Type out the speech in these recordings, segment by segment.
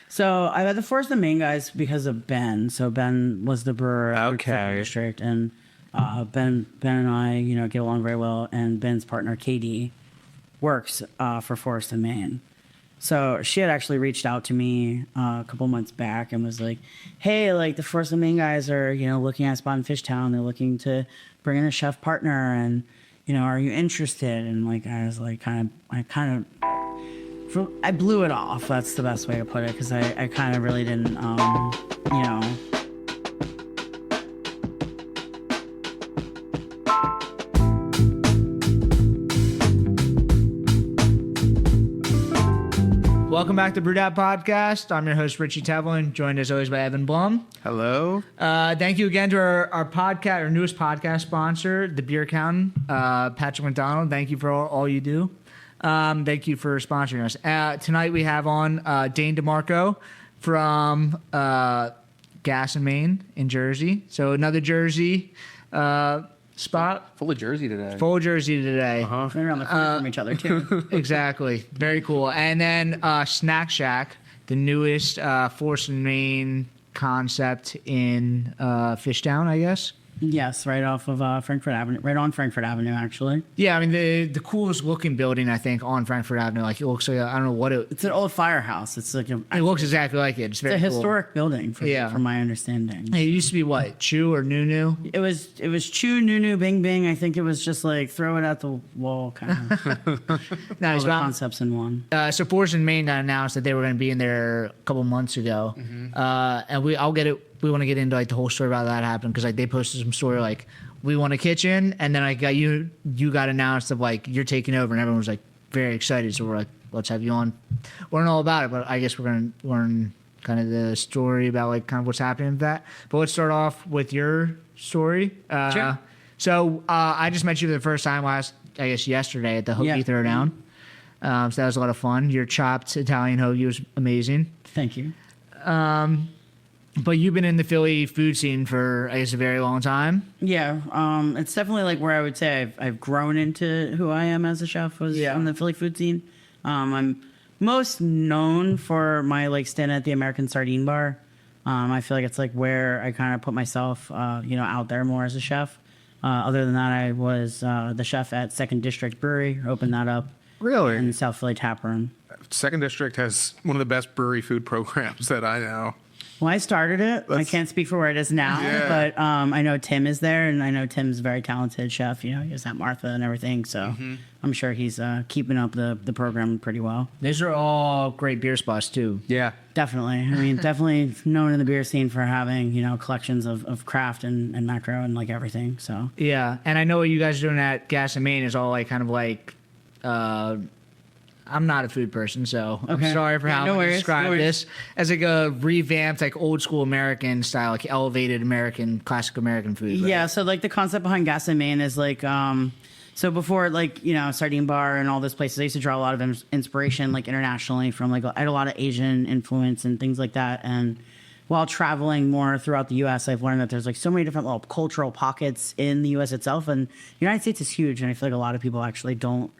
So I had the Forest and Main guys because of Ben. So Ben was the brewer at the district, and Ben and I, get along very well. And Ben's partner Katie works for Forest and Main. So she had actually reached out to me a couple months back and was like, "Hey, like the Forest and Main guys are, looking at a spot in Fishtown. They're looking to bring in a chef partner, and are you interested?" And like I was like, I blew it off. That's the best way to put it, because I kind of really didn't, Welcome back to Brewdad Podcast. I'm your host, Richie Tevlin, joined as always by Evan Blum. Hello. Thank you again to our podcast, our newest podcast sponsor, The Beer Accountant, Patrick McDonald. Thank you for all you do. Thank you for sponsoring us. Tonight we have on Dane DeMarco from Gas and Main in Jersey. So another Jersey spot. Full of Jersey today. Right around the corner from each other too. Exactly. Very cool. And then Snack Shack, the newest Forest and Main concept in Fishtown, I guess. Yes, right off of Frankfurt Avenue, right on Frankfurt Avenue, actually. Yeah, I mean the coolest looking building I think on Frankfurt Avenue. Like it looks like I don't know what It's an old firehouse. It's like it looks exactly like it. It's very a cool. historic building, from my understanding. It used to be what, Chew or Nunu? It was Chew, Nunu, Bing Bing. I think it was just like throw it at the wall kind of. Nice. All the concepts in one. So Forest and Main announced that they were going to be in there a couple months ago, and we want to get into like the whole story about that happened because like they posted some story like we want a kitchen, and then I got you got announced of like you're taking over, and everyone was like very excited. So we're like, let's have you on, learn all about it. But I guess we're gonna learn kind of the story about like kind of what's happening with that. But let's start off with your story. Sure. So I just met you for the first time yesterday at the Hoagie Throwdown. So that was a lot of fun. Your chopped Italian hoagie was amazing. Thank you. But you've been in the Philly food scene for, I guess, a very long time. Yeah, it's definitely like where I would say I've grown into who I am as a chef was on the Philly food scene. I'm most known for my like stint at the American Sardine bar. I feel like it's like where I kind of put myself, out there more as a chef. Other than that, I was the chef at Second District Brewery. Opened that up. Really? In South Philly Tap Room. Second District has one of the best brewery food programs that I know. Well, I started it. I can't speak for where it is now, but I know Tim is there, and I know Tim's a very talented chef. He was at Martha and everything, so I'm sure he's keeping up the program pretty well. These are all great beer spots, too. Yeah. Definitely. I mean, definitely known in the beer scene for having, collections of craft and macro and like everything, so. Yeah, and I know what you guys are doing at Gas and Main is all like kind of like... I'm not a food person, so I'm sorry for how I describe this as like a revamped, like old school American style, like elevated American, classic American food. Right? Yeah, so like the concept behind Gas and Main is like, so before like, Sardine Bar and all those places, I used to draw a lot of inspiration like internationally from like, I had a lot of Asian influence and things like that. And while traveling more throughout the U.S., I've learned that there's like so many different little cultural pockets in the U.S. itself. And the United States is huge, and I feel like a lot of people actually don't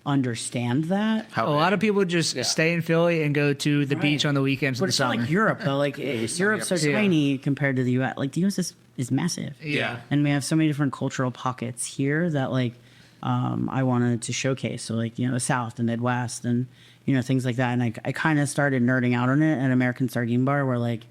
understand that. A lot of people just stay in Philly and go to the beach on the weekends in the summer. But it's not like Europe, though. Like, Europe's so tiny compared to the U.S. Like, the U.S. is massive. Yeah. And we have so many different cultural pockets here that, like, I wanted to showcase. So, like, the South, the Midwest, and, things like that. And I kind of started nerding out on it at American Sardine Bar, where, like,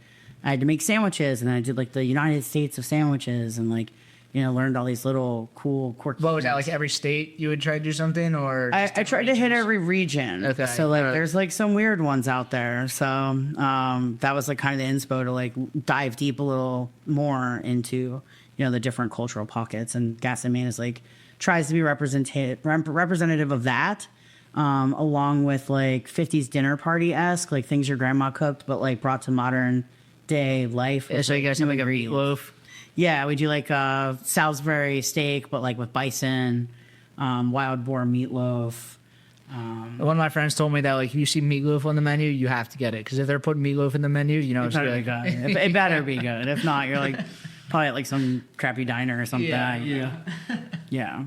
I had to make sandwiches, and I did, like, the United States of sandwiches, and, like, learned all these little cool quirky What was that, like every state you would try to do something? Or I tried to hit every region. Okay. So, like, there's, like, some weird ones out there. So, that was, like, kind of the inspo to, like, dive deep a little more into, the different cultural pockets. And Gas and Main is, like, tries to be representative of that, along with, like, 50s dinner party-esque, like, things your grandma cooked, but, like, brought to modern day life. Yeah, so you guys have, like, a meatloaf? Yeah, we do like Salisbury steak, but like with bison, wild boar meatloaf. One of my friends told me that like if you see meatloaf on the menu, you have to get it because if they're putting meatloaf in the menu, it's good. It better be good. If not, you're like probably at like some crappy diner or something. Yeah.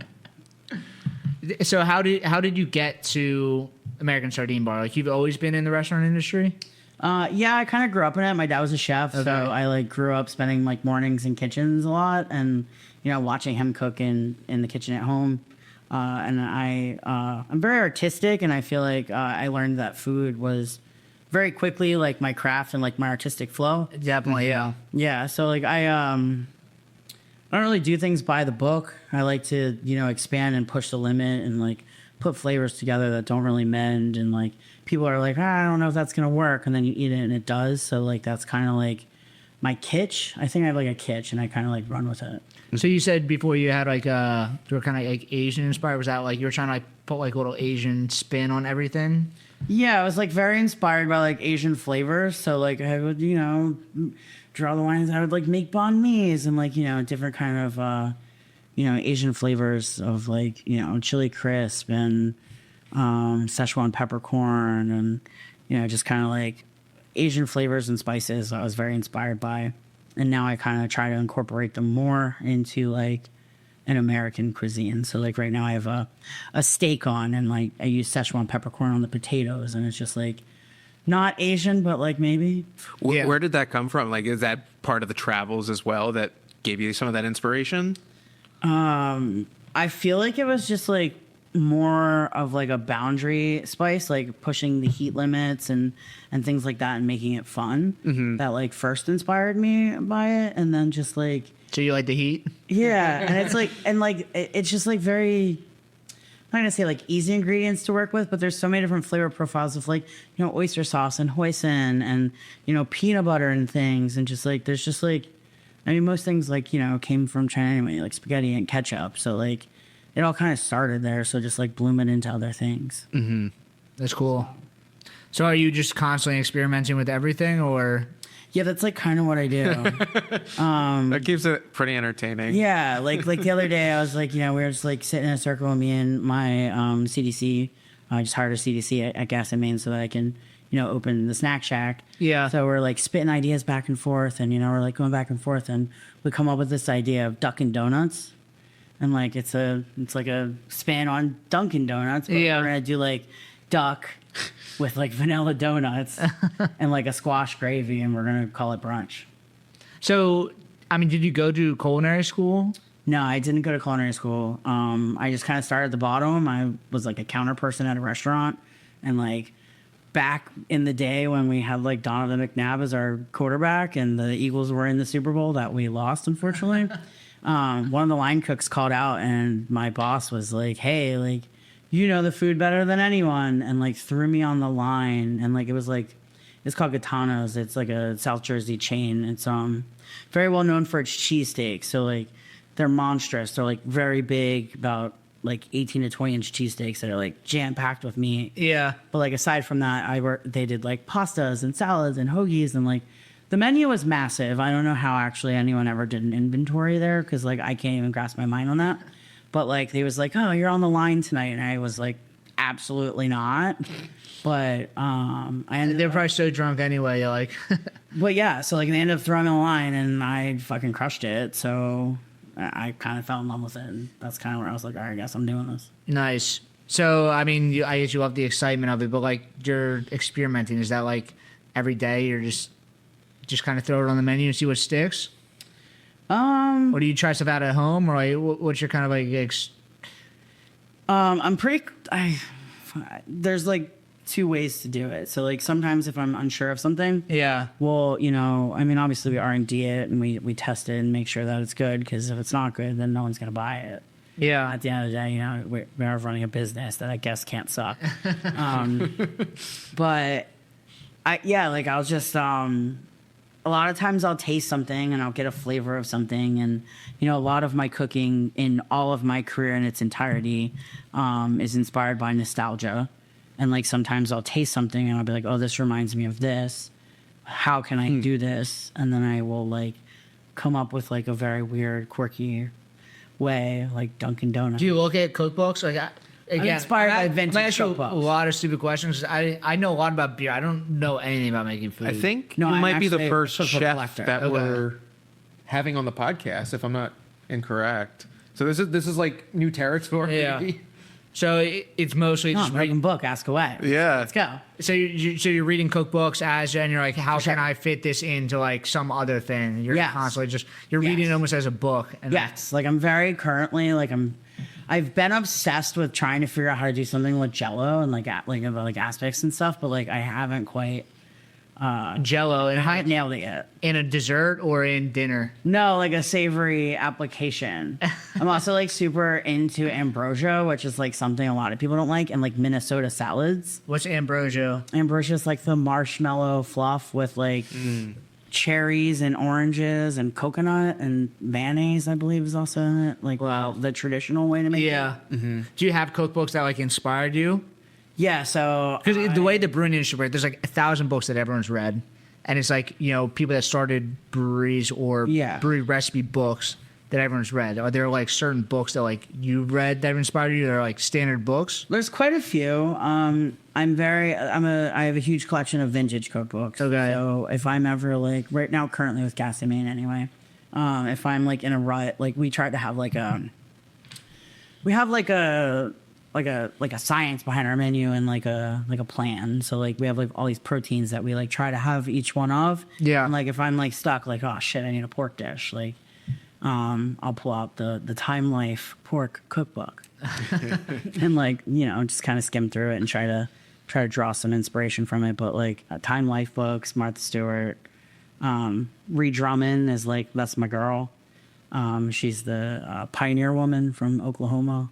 So how did you get to American Sardine Bar? Like you've always been in the restaurant industry? Yeah, I kind of grew up in it. My dad was a chef, so I like grew up spending like mornings in kitchens a lot, and watching him cook in the kitchen at home. And I'm very artistic, and I feel like I learned that food was very quickly like my craft and like my artistic flow. Definitely, yeah. Yeah, so like I don't really do things by the book. I like to expand and push the limit and like put flavors together that don't really mend, and like people are like, I don't know if that's gonna work, and then you eat it and it does. So like that's kind of like my kitsch. I think I have like a kitsch, and I kind of like run with it. So you said before you had like you were kind of like Asian inspired. Was that like you were trying to like put like a little Asian spin on everything? Yeah, I was like very inspired by like Asian flavors. So like I would draw the lines. I would like make banh mi's and like different kind of Asian flavors of like chili crisp and Szechuan peppercorn and just kind of like Asian flavors and spices I was very inspired by. And now I kind of try to incorporate them more into like an American cuisine. So like right now I have a steak on, and like I use Szechuan peppercorn on the potatoes, and it's just like not Asian, but like maybe. Where did that come from? Like, is that part of the travels as well that gave you some of that inspiration? I feel like it was just like more of like a boundary spice, like pushing the heat limits and things like that, and making it fun. That like first inspired me by it, and then just like. So you like the heat? Yeah, and it's like it's just like very. I'm not gonna say like easy ingredients to work with, but there's so many different flavor profiles of like oyster sauce and hoisin and peanut butter and things, and just like there's just like. I mean, most things like came from China anyway, like spaghetti and ketchup. So like, it all kind of started there. So just like bloom it into other things. Mm-hmm. That's cool. So are you just constantly experimenting with everything, or? Yeah, that's like kind of what I do. That keeps it pretty entertaining. Yeah, like the other day I was like, we were just like sitting in a circle, me and my CDC. I just hired a CDC at Gas and Main so that I can. Open the snack shack. Yeah. So we're like spitting ideas back and forth, and we're like going back and forth, and we come up with this idea of Dunkin' Donuts, and like it's like a spin on Dunkin' Donuts. But we're gonna do like duck with like vanilla donuts and like a squash gravy, and we're gonna call it brunch. So, I mean, did you go to culinary school? No, I didn't go to culinary school. I just kind of started at the bottom. I was like a counter person at a restaurant, and like. Back in the day when we had like Donovan McNabb as our quarterback and the Eagles were in the Super Bowl that we lost, unfortunately, one of the line cooks called out, and my boss was like, hey, like, the food better than anyone, and like threw me on the line. And like, it's called Gitano's. It's like a South Jersey chain. It's very well known for its cheesesteaks. So like they're monstrous. They're like very big, about like 18 to 20 inch cheesesteaks that are like jam packed with meat. Yeah. But like aside from that, they did like pastas and salads and hoagies, and like the menu was massive. I don't know how actually anyone ever did an inventory there, because like I can't even grasp my mind on that. But like they was like, oh, you're on the line tonight, and I was like, absolutely not. But they're probably so drunk anyway. You're like, but yeah. So like they ended up throwing me on the line, and I fucking crushed it. So. I kind of fell in love with it, and that's kind of where I was like, all right, I guess I'm doing this. Nice. So, I mean, I guess you love the excitement of it, but like you're experimenting. Is that like every day you're just kind of throw it on the menu and see what sticks? Or do you try stuff out at home, or like, what's your kind of like? I'm pretty. There's like two ways to do it. So like sometimes if I'm unsure of something, well, I mean, obviously we R&D it and we test it and make sure that it's good, because if it's not good, then no one's gonna buy it. Yeah. At the end of the day, we are running a business that I guess can't suck. But I'll just a lot of times I'll taste something and I'll get a flavor of something, and a lot of my cooking in all of my career in its entirety is inspired by nostalgia. And like sometimes I'll taste something and I'll be like, oh, this reminds me of this. How can I do this? And then I will like come up with like a very weird, quirky way, like Dunkin' Donuts. Do you look at cookbooks? Like, again, I'm inspired by vintage cookbooks. A lot of stupid questions. I know a lot about beer. I don't know anything about making food. I think you might be the first chef that we're having on the podcast, if I'm not incorrect. So this is like new territory. Yeah. So it's mostly No, just I'm reading book. Ask away. Yeah. Let's go. So you're reading cookbooks and you're like, how can I fit this into like some other thing? You're Yes. constantly you're reading it almost as a book. And Yes, like I'm very currently like I've been obsessed with trying to figure out how to do something with Jello and like aspects and stuff, but like I haven't quite Jello and I nailed it yet. in a dessert or in dinner. No, like a savory application. I'm also like super into ambrosia, which is like something a lot of people don't like, and like Minnesota salads. What's ambrosia? Ambrosia is like the marshmallow fluff with like cherries and oranges and coconut and mayonnaise, I believe, is also in it. Like the traditional way to make it. Yeah. Do you have cookbooks that like inspired you? Yeah, so Because the way the brewing industry works, there's like 1,000 books that everyone's read, and it's like people that started breweries or brewery recipe books that everyone's read. Are there like certain books that like you read that have inspired you? That are like standard books? there's quite a few. I have a huge collection of vintage cookbooks. Okay. So if I'm ever like right now, currently with Gas and Main anyway, if I'm like in a rut, like we try to have like a science behind our menu and like a plan. So like we have like all these proteins that we like try to have each one of. Yeah. And like if I'm like stuck, like oh shit, I need a pork dish. Like I'll pull out the Time Life pork cookbook and like just kind of skim through it and try to draw some inspiration from it. But like Time Life books, Martha Stewart, Ree Drummond is like that's my girl. She's the pioneer woman from Oklahoma.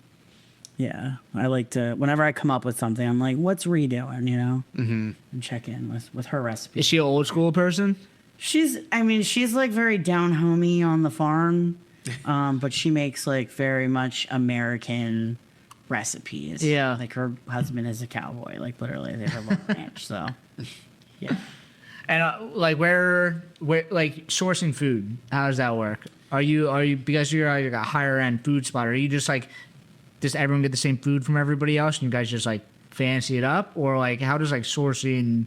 Yeah, I like to whenever I come up with something, I'm like, "What's Ree doing?" And check in with her recipe. Is she an old school person? She's like very down homey on the farm, but she makes like very much American recipes. Yeah, like her husband is a cowboy. Like literally, they have a ranch. So, yeah. And like where like sourcing food, how does that work? Are you because you're like a higher end food spot? Are you just like does everyone get the same food from everybody else, and you guys just like fancy it up, or like how does like sourcing?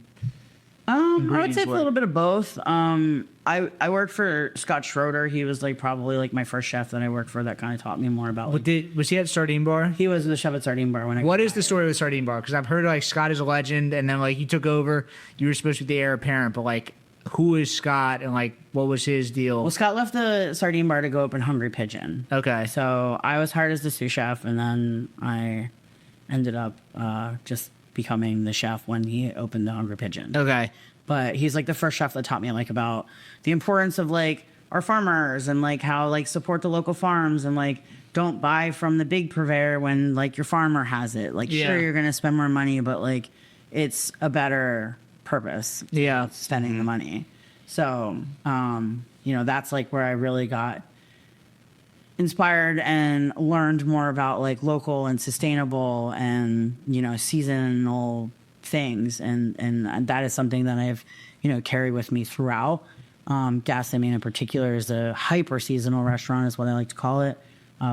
I would say it's a little bit of both. I worked for Scott Schroeder. He was like probably like my first chef that I worked for that kind of taught me more about. Like, Was he at Sardine Bar? he was the chef at Sardine Bar when I. What is the story with Sardine Bar? Because I've heard like Scott is a legend, and then like you took over, you were supposed to be the heir apparent, but like who is Scott, and like what was his deal? Well, Scott left the Sardine Bar to go open Hungry Pigeon. Okay, So I was hired as the sous chef, and then I ended up just becoming the chef when he opened the Hungry Pigeon. okay, But he's like the first chef that taught me like about the importance of like our farmers and like how like support the local farms and like don't buy from the big purveyor when like your farmer has it. Like sure you're gonna spend more money, but like it's a better purpose. Yeah. Spending the money. So that's like where I really got inspired and learned more about like local and sustainable and seasonal things and that is something that I've carried with me throughout. Gas I Mean in particular is a hyper seasonal restaurant is what I like to call it.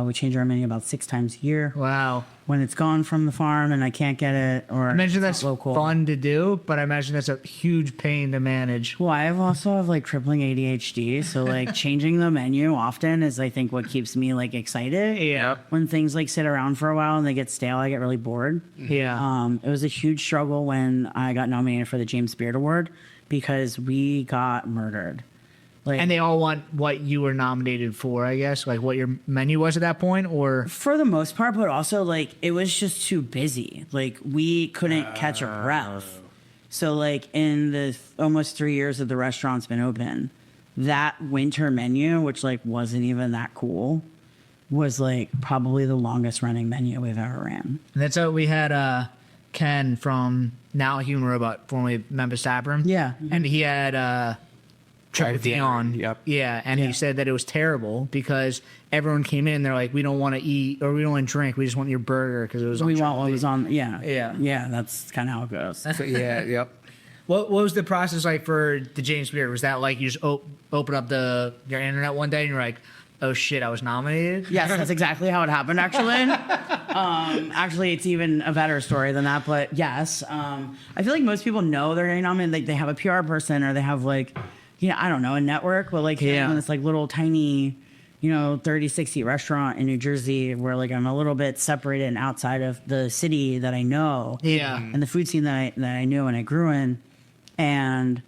We change our menu about 6 times a year. wow. When it's gone from the farm and I can't get it or I imagine it's that's not local. fun to do, but I imagine that's a huge pain to manage. Well, I also have like crippling ADHD, so like changing the menu often is I think what keeps me like excited. Yeah. When things like sit around for a while and they get stale, I get really bored. Yeah. It was a huge struggle when I got nominated for the James Beard Award because we got murdered. Like, And they all want what you were nominated for, I guess, like what your menu was at that point, or for the most part, but also like it was just too busy. Like we couldn't catch a breath. So like in the almost 3 years that the restaurant's been open, that winter menu, which like wasn't even that cool, was like probably the longest running menu we've ever ran. And that's how we had Ken from Now Human Robot, formerly Memphis Taproom. Yeah. And he had Triple on. Yep. Yeah, and Yeah. he said that it was terrible because everyone came in, they're like, we don't want to eat or we don't want to drink, we just want your burger because it was on We want Triple what D. was on. Yeah. Yeah. Yeah. That's kind of how it goes. So, yeah, yep. What was the process like for the James Beard? Was that like you just open up your internet one day and you're like, oh shit, I was nominated? Yes, that's exactly how it happened, actually. Actually, it's even a better story than that, but yes. I feel like most people know they're getting nominated. Like, they have a PR person or they have, like, I don't know, a network, but, like, Yeah. on this, like, little tiny 30-60 restaurant in New Jersey where like I'm a little bit separated and outside of the city that I know. Yeah. And the food scene that I knew and I grew in. And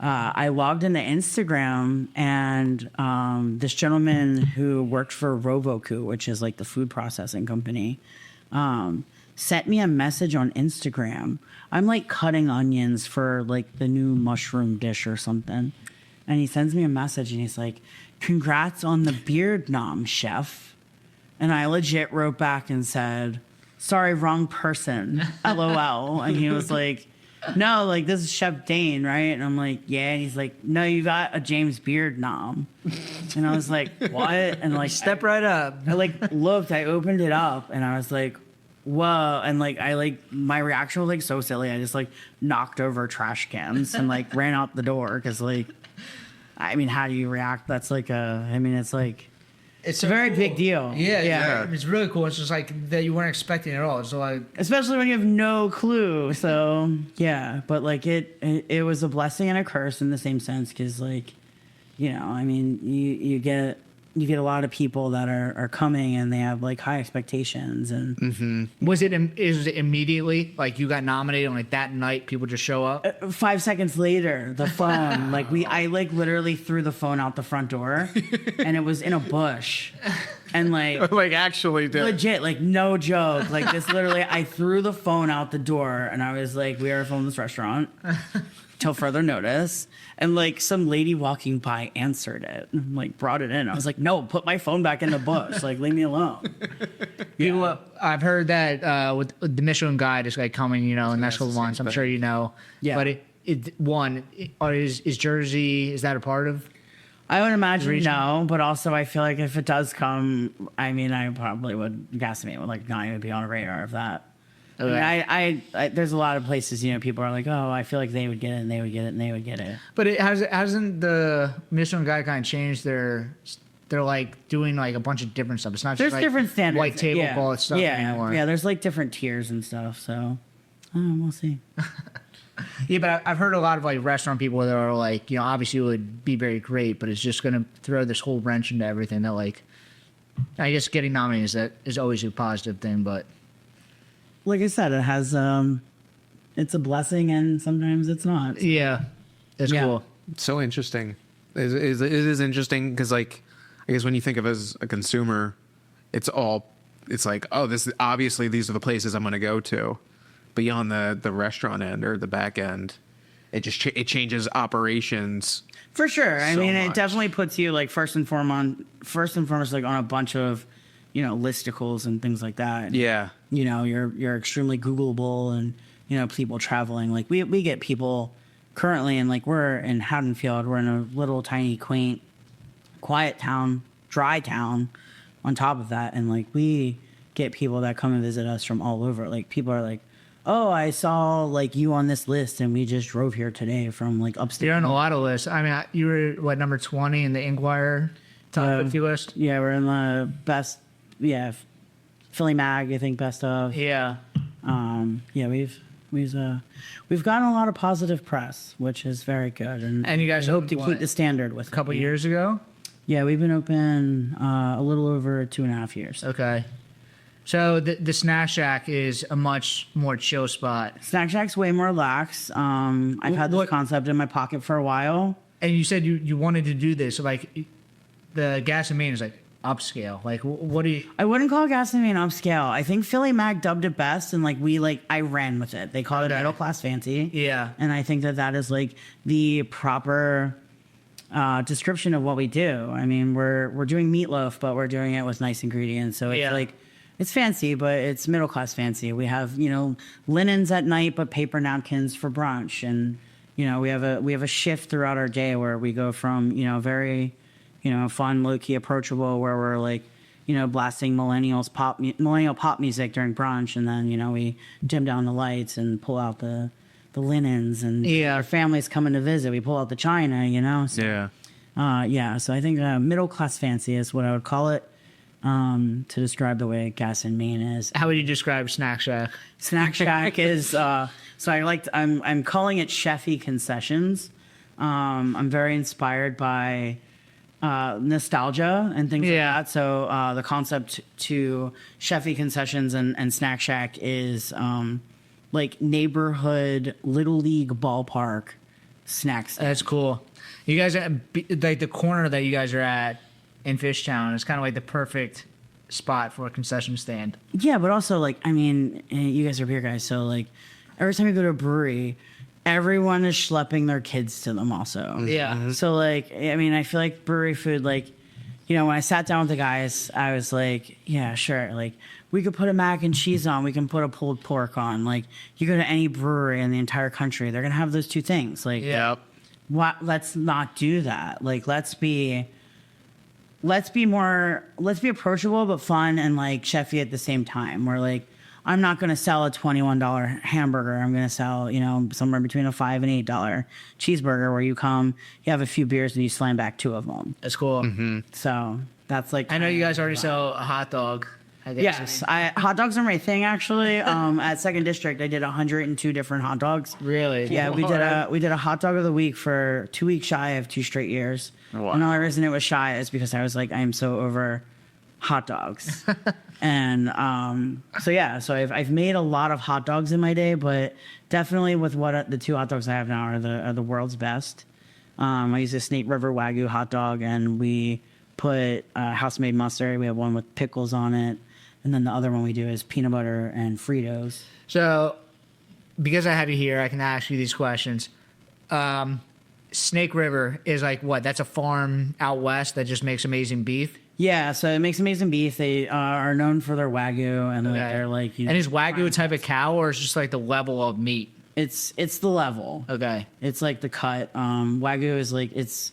I logged into Instagram, and this gentleman who worked for Rovoku, which is like the food processing company, sent me a message on Instagram. I'm like cutting onions for like the new mushroom dish or something. And he sends me a message and he's like, "Congrats on the beard nom, chef." And I legit wrote back and said, "Sorry, wrong person. LOL." And he was like, "No, like this is Chef Dane, right?" And I'm like, "Yeah." And he's like, "No, you got a James Beard nom." And I was like, "What?" And like, Step right up. I like looked, I opened it up, and I was like, "Whoa!" And like, my reaction was like so silly. I just like knocked over trash cans and like ran out the door because like, I mean, how do you react? That's like it's like. It's a very big deal. Yeah. It's really cool. It's just like that you weren't expecting at all. It's like, especially when you have no clue. So yeah, but like it was a blessing and a curse in the same sense because like, I mean, you get a lot of people that are coming and they have like high expectations and was it immediately like you got nominated and like that night people just show up? 5 seconds later, the phone I like literally threw the phone out the front door and it was in a bush and like like actually did. Legit, like no joke, like this literally I threw the phone out the door and I was like, "We are filming this restaurant till further notice." And like some lady walking by answered it and like brought it in. I was like, "No, put my phone back in the bush. Like leave me alone." I've heard that with the Michelin Guide is like coming, and that's what wants. I'm sure you know. Yeah. But is Jersey, is that a part of? I would imagine no, but also I feel like if it does come, I mean, I probably would guesstimate would like not even be on a radar of that. Okay. I mean, I there's a lot of places, people are like, "Oh, I feel like they would get it, and they would get it, and they would get it." But hasn't the Michelin Guide kind of changed they're like doing like a bunch of different stuff. It's not There's just like different standards. white tablecloth stuff anymore. Yeah, there's like different tiers and stuff. So, we'll see. Yeah, but I've heard a lot of like restaurant people that are like, obviously it would be very great, but it's just gonna throw this whole wrench into everything. That like, I guess getting nominated is always a positive thing, but like I said, it has it's a blessing and sometimes it's not. Yeah, it's cool. So interesting. It is interesting because like I guess when you think of it as a consumer, it's like, oh, this is obviously these are the places I'm going to go to. Beyond the restaurant end or the back end, it just it changes operations. For sure. I mean, much. It definitely puts you like first and foremost like on a bunch of listicles and things like that. Yeah. You're extremely Googleable and people traveling. Like we get people currently, and like we're in Haddonfield. We're in a little tiny quaint, quiet town, dry town. On top of that, and like we get people that come and visit us from all over. Like people are like, "Oh, I saw like you on this list, and we just drove here today from like upstate." You're on a lot of lists. I mean, you were number 20 in the Inquirer top 50 list. Yeah, we're in the best. Yeah, Philly Mag, I think best of. Yeah. Yeah, we've gotten a lot of positive press, which is very good, and you guys hope to what, keep the standard with a couple years ago. Yeah, we've been open a little over 2.5 years. Okay. So the Snack Shack is a much more chill spot. Snack Shack's way more lax. I've had this concept in my pocket for a while. And you said you wanted to do this. So like the Gas and Main is like upscale. Like what do you... I wouldn't call Gas and Main upscale. I think Philly Mag dubbed it best, and I ran with it. They call it middle class fancy. Yeah. And I think that is like the proper description of what we do. I mean, we're doing meatloaf, but we're doing it with nice ingredients. So it's like... It's fancy, but it's middle class fancy. We have, linens at night, but paper napkins for brunch, and we have a shift throughout our day where we go from very, fun, low key, approachable, where we're like, blasting millennial pop music during brunch, and then we dim down the lights and pull out the linens, and our family's coming to visit. We pull out the china, So, So I think middle class fancy is what I would call it. To describe the way Gas and Main is. How would you describe Snack Shack? Snack Shack is I'm calling it chefy concessions. I'm very inspired by nostalgia and things Yeah. like that. So the concept to Chefy Concessions and Snack Shack is like neighborhood little league ballpark snacks. That's cool. You guys are like the corner that you guys are at in Fishtown is kind of like the perfect spot for a concession stand. Yeah, but also like I mean, you guys are beer guys, so like every time you go to a brewery, everyone is schlepping their kids to them also. Yeah. So like I mean, I feel like brewery food, like, you know, when I sat down with the guys, I was like, yeah, sure, like we could put a mac and cheese on, we can put a pulled pork on. Like you go to any brewery in the entire country, they're gonna have those two things. Like Yeah. what? Let's not do that. Like let's be approachable but fun and like chefy at the same time. Where like I'm not going to sell a $21 hamburger. I'm going to sell, you know, somewhere between a $5 and $8 cheeseburger where you come, you have a few beers and you slam back 2 of them. That's cool. So that's like, I know you guys already sell a hot dog. I guess. yes, hot dogs are my thing actually. At Second District, I did 102 different hot dogs. Really? Yeah, we did a hot dog of the week for 2 weeks shy of 2 straight years. Wow. And the only reason it was shy is because I was like, I am so over hot dogs. And so I've made a lot of hot dogs in my day, but definitely with what the 2 hot dogs I have now are the world's best. I use a Snake River Wagyu hot dog, and we put house-made mustard. We have one with pickles on it, and then the other one we do is peanut butter and Fritos. So, because I have you here, I can ask you these questions. Snake River is like what? That's a farm out west that just makes amazing beef. Yeah, so it makes amazing beef. They are known for their Wagyu, and like, they're like, you know, And is Wagyu a type of cow, or is it just like the level of meat? it's the level. Okay. It's like the cut. Wagyu is like it's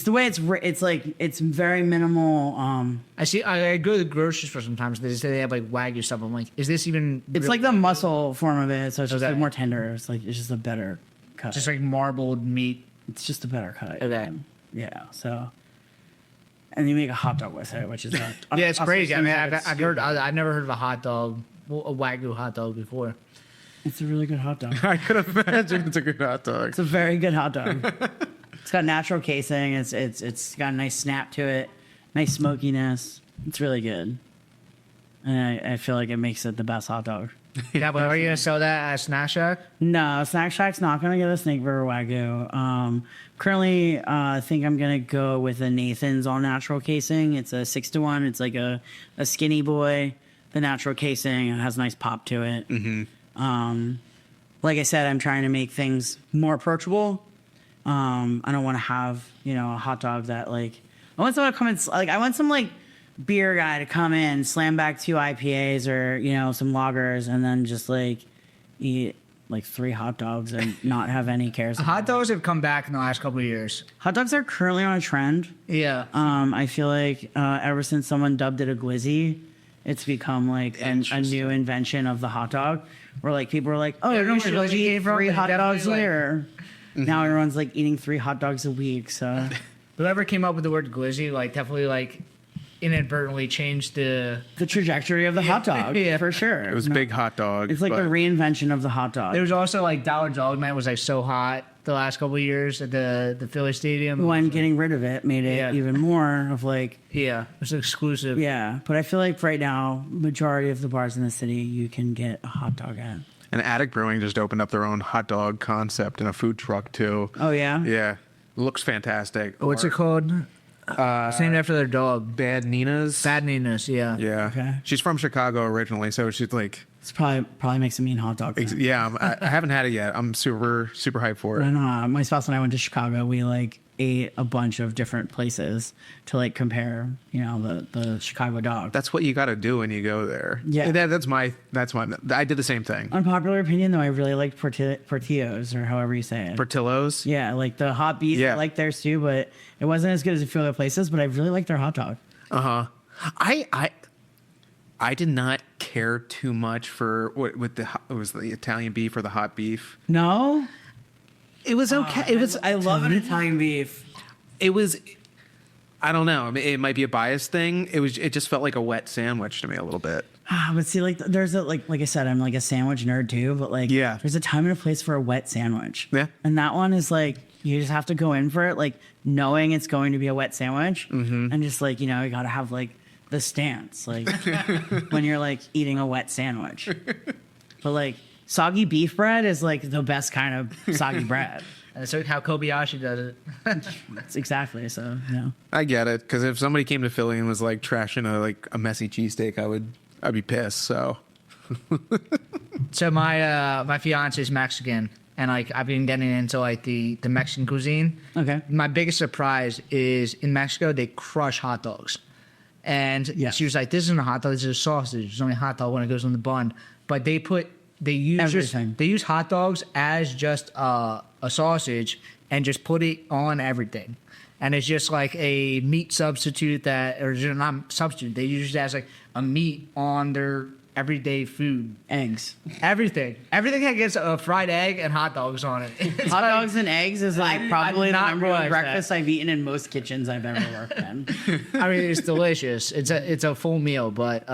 the way it's like it's very minimal. I see. I go to the grocery store sometimes. They say they have like Wagyu stuff. I'm like, is this even? It's real- like the muscle form of it, so it's just Okay. like more tender. It's just a better cut. just like marbled meat. It's just a better cut. Okay. Yeah. So, and you make a hot dog with it, which is Yeah, it's crazy. I mean, I've never heard of a hot dog, a Wagyu hot dog before. It's a really good hot dog. I could imagine it's a good hot dog. It's a very good hot dog. It's got natural casing. It's got a nice snap to it, nice smokiness. It's really good, and I feel like it makes it the best hot dog. Yeah, but are you gonna sell that at Snack Shack? No, Snack Shack's not gonna get a Snake River Wagyu. Currently, I think I'm gonna go with a Nathan's all natural casing. It's a 6-to-1. It's like a skinny boy. The natural casing, it has a nice pop to it. Like I said, I'm trying to make things more approachable. I don't want to have, you know, a hot dog that like I want someone to come in, like I want some like beer guy to come in, slam back 2 IPAs or, you know, some lagers, and then just like eat like 3 hot dogs and not have any cares. Hot dogs have come back in the last couple of years. Hot dogs are currently on a trend. Yeah. I feel like ever since someone dubbed it a glizzy, it's become like a new invention of the hot dog. Where like people are like, oh, Yeah, you you should should eat eat from 3 it, hot dogs definitely, like- here. Now everyone's like eating 3 hot dogs a week. So Whoever came up with the word glizzy, like definitely like inadvertently changed the. the trajectory of the hot dog, Yeah. for sure. It was big hot dog. It's like the but reinvention of the hot dog. There was also like Dollar Dogman was like so hot the last couple of years at the Philly Stadium. When getting rid of it made it Yeah. even more of like, Yeah, it was exclusive. yeah. But I feel like right now, majority of the bars in the city, you can get a hot dog at. and Attic Brewing just opened up their own hot dog concept and a food truck too. Oh yeah. Yeah, looks fantastic. What's it called? It's named after their dog. Bad Nina's. Bad Nina's, yeah. Yeah. Okay. She's from Chicago originally, so she's like, It's probably makes a mean hot dog. Then. yeah. I haven't had it yet. I'm super hyped for it. And my spouse and I went to Chicago. We like ate a bunch of different places to like compare, you know, the Chicago dog. That's what you got to do when you go there. Yeah. That's my. I did the same thing. Unpopular opinion though, I really liked Portillo's or however you say it. Portillo's. Yeah, like the hot beef. Yeah. I like theirs too, but it wasn't as good as a few other places. But I really like their hot dog. I did not care too much for what with it was the Italian beef or the hot beef. No, It was okay. I love an Italian beef. It was. I don't know. I mean, it might be a bias thing. It just felt like a wet sandwich to me a little bit. But see, like there's a like I said, I'm like a sandwich nerd too. But like, Yeah. there's a time and a place for a wet sandwich. Yeah. And that one is like you just have to go in for it, like knowing it's going to be a wet sandwich, and just like, you know, you got to have like the stance, like when you're like eating a wet sandwich. But like soggy beef bread is like the best kind of soggy bread. That's how Kobayashi does it. That's exactly. So, yeah. I get it, because if somebody came to Philly and was like trashing a messy cheesesteak, I'd be pissed. So So my fiance is Mexican, and like I've been getting into like the Mexican cuisine. Okay. My biggest surprise is in Mexico they crush hot dogs, and she was like, "This isn't a hot dog. This is a sausage. It's only a hot dog when it goes on the bun." But they use hot dogs as just a sausage and just put it on everything, and it's just like a meat substitute or not substitute. They use it as like a meat on their everyday food. Eggs. Everything that gets a fried egg and hot dogs on it. Hot dogs and eggs is like probably the not number one realize breakfast I've eaten in most kitchens I've ever worked in. I mean, it's delicious. It's a full meal, but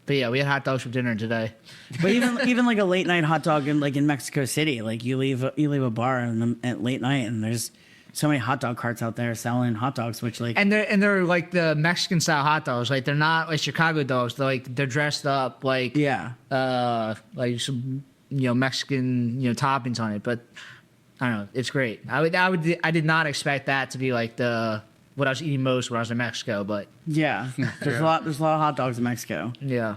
yeah, we had hot dogs for dinner today. But even like a late night hot dog in Mexico City, like you leave a bar at late night and there's so many hot dog carts out there selling hot dogs, which like and they're like the Mexican style hot dogs. Like they're not like Chicago dogs. They're dressed up like like some Mexican toppings on it. But I don't know, it's great. I did not expect that to be like what I was eating most when I was in Mexico. But there's a lot of hot dogs in Mexico. Yeah,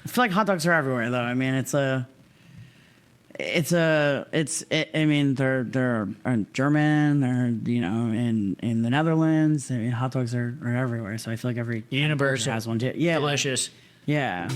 I feel like hot dogs are everywhere though. I mean, I mean, they're German. They're in the Netherlands. I mean, hot dogs are everywhere. So I feel like every universal has one too. Yeah, delicious. Yeah.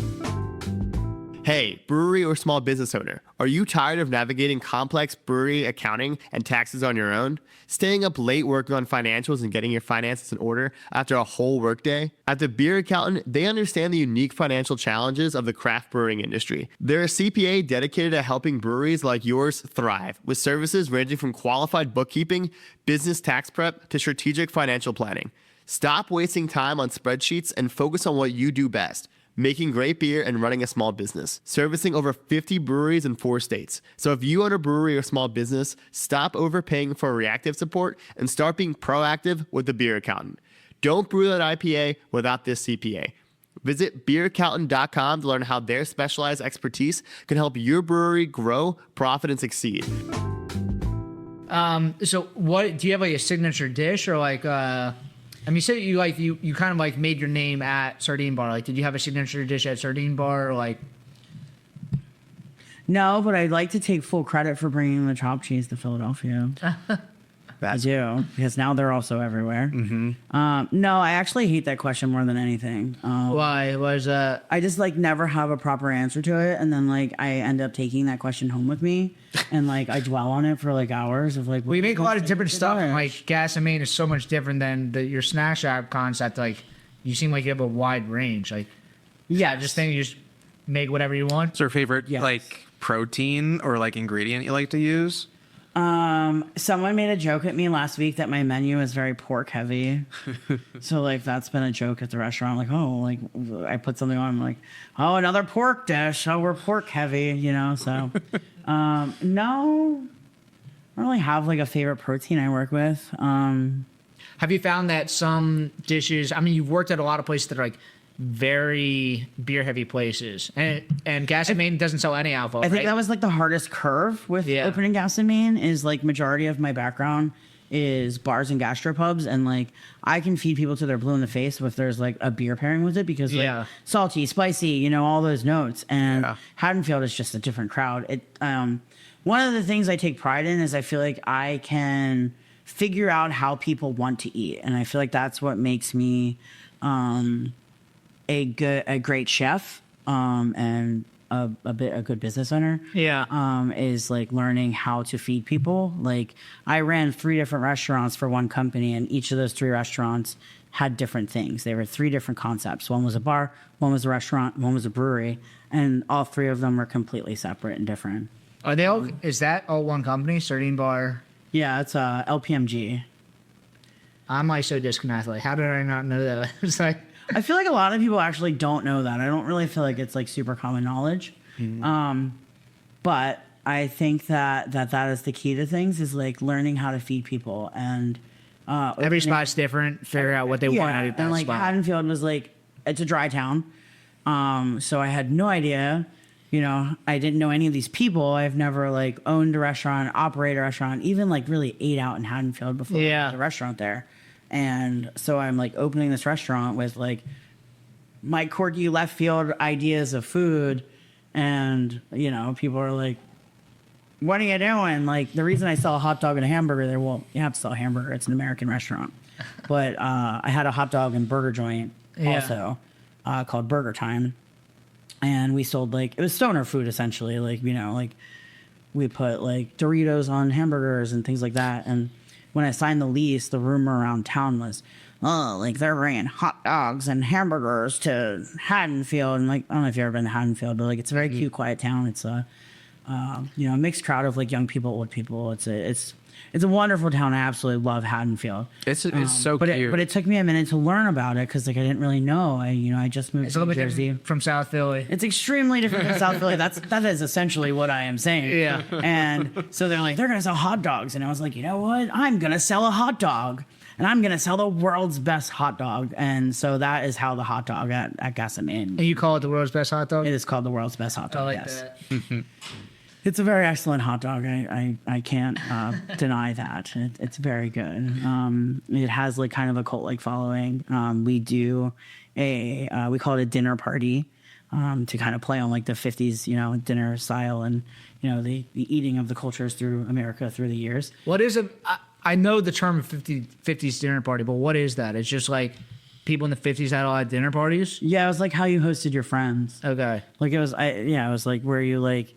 Hey, brewery or small business owner, are you tired of navigating complex brewery accounting and taxes on your own? Staying up late working on financials and getting your finances in order after a whole workday? At the Beer Accountant, they understand the unique financial challenges of the craft brewing industry. They're a CPA dedicated to helping breweries like yours thrive, with services ranging from qualified bookkeeping, business tax prep, to strategic financial planning. Stop wasting time on spreadsheets and focus on what you do best: making great beer and running a small business, servicing over 50 breweries in 4 states. So if you own a brewery or small business, stop overpaying for reactive support and start being proactive with the Beer Accountant. Don't brew that IPA without this CPA. Visit beeraccountant.com to learn how their specialized expertise can help your brewery grow, profit, and succeed. So what do you have, like a signature dish, or like I mean, you said you kind of like made your name at Sardine Bar. Like, did you have a signature dish at Sardine Bar, or like? No, but I'd like to take full credit for bringing the chopped cheese to Philadelphia. I do, because now they're also everywhere. No, I actually hate that question more than anything. Why? Was I just like never have a proper answer to it, and then like I end up taking that question home with me, and like I dwell on it for like hours of like. We make a lot of different stuff. Like Gas and Maine is so much different than your snack shack concept. Like, you seem like you have a wide range. Like, yeah, just think you just make whatever you want. What's your favorite like protein or like ingredient you like to use? Someone made a joke at me last week that my menu is very pork heavy. So like that's been a joke at the restaurant. Like, oh, like I put something on, I'm like, oh, another pork dish. Oh, we're pork heavy, so no, I don't really have like a favorite protein I work with. Have you found that some dishes, I mean, you've worked at a lot of places that are like very beer heavy places, and Gas and Maine doesn't sell any alcohol. I think that was like the hardest curve with opening Gas and Maine. Is like majority of my background is bars and gastropubs, and like I can feed people till they're blue in the face if there's like a beer pairing with it, because like salty, spicy, all those notes. And Haddonfield is just a different crowd. One of the things I take pride in is I feel like I can figure out how people want to eat, and I feel like that's what makes me a great chef, and a good business owner. Is like learning how to feed people. Like I ran 3 different restaurants for one company, and each of those 3 restaurants had different things. They were 3 different concepts. One was a bar, one was a restaurant, one was a brewery, and all 3 of them were completely separate and different. Are they all? Is that all one company? Sardine Bar? Yeah, it's LPMG. I'm like so disconnected. Like, how did I not know that? It's like, I feel like a lot of people actually don't know that. I don't really feel like it's like super common knowledge. But I think that is the key to things, is like learning how to feed people, and Every spot's different. Figure out what they want out of that and like spot. Haddonfield was like, it's a dry town, so I had no idea. You know, I didn't know any of these people. I've never like owned a restaurant, operated a restaurant, even like really ate out in Haddonfield before I had a restaurant there. And so I'm like opening this restaurant with like my quirky left field ideas of food, and you know, people are like, what are you doing? Like, the reason I sell a hot dog and a hamburger there, well, you have to sell a hamburger. It's an American restaurant. But I had a hot dog and burger joint also called Burger Time. And we sold, like, it was stoner food, essentially. Like, you know, like, we put, like, Doritos on hamburgers and things like that. And when I signed the lease, the rumor around town was, oh, like, they're bringing hot dogs and hamburgers to Haddonfield. And, like, I don't know if you've ever been to Haddonfield, but, like, it's a very cute, quiet town. It's a you know, a mixed crowd of like young people, old people. It's a wonderful town. I absolutely love Haddonfield. It's so but cute. But it took me a minute to learn about it because like I didn't really know. I just moved It's a to little New bit Jersey. different from South Philly. It's extremely different from South Philly. That is essentially what I am saying. Yeah. And so they're like, they're gonna sell hot dogs, and I was like, you know what? I'm gonna sell a hot dog, and I'm gonna sell the world's best hot dog. And so that is how the hot dog at Gas and Main. And you call it the world's best hot dog? It is called the world's best hot dog. I like Yes. that. It's a very excellent hot dog. I can't deny that. It's very good. It has like kind of a cult like following. We do we call it a dinner party to kind of play on like the 50s, you know, dinner style, and you know the eating of the cultures through America through the years. What is a? I know the term 50s dinner party, but what is that? It's just like people in the 50s had a lot of dinner parties. Yeah, it was like how you hosted your friends. Okay. Like it was like where you like,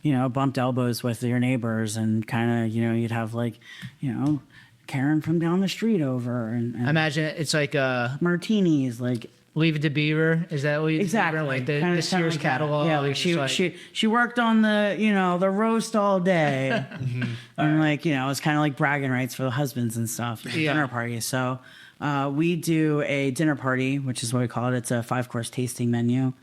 you know, bumped elbows with your neighbors and kind of, you know, you'd have like, you know, Karen from down the street over and I imagine it's like martinis, like Leave It to Beaver. Is that what you exactly like the kinda Sears like that. catalog? Yeah, like she worked on the, you know, the roast all day, and like, you know, it's kind of like bragging rights for the husbands and stuff. Dinner party. So we do a dinner party, which is what we call it. It's a 5-course tasting menu.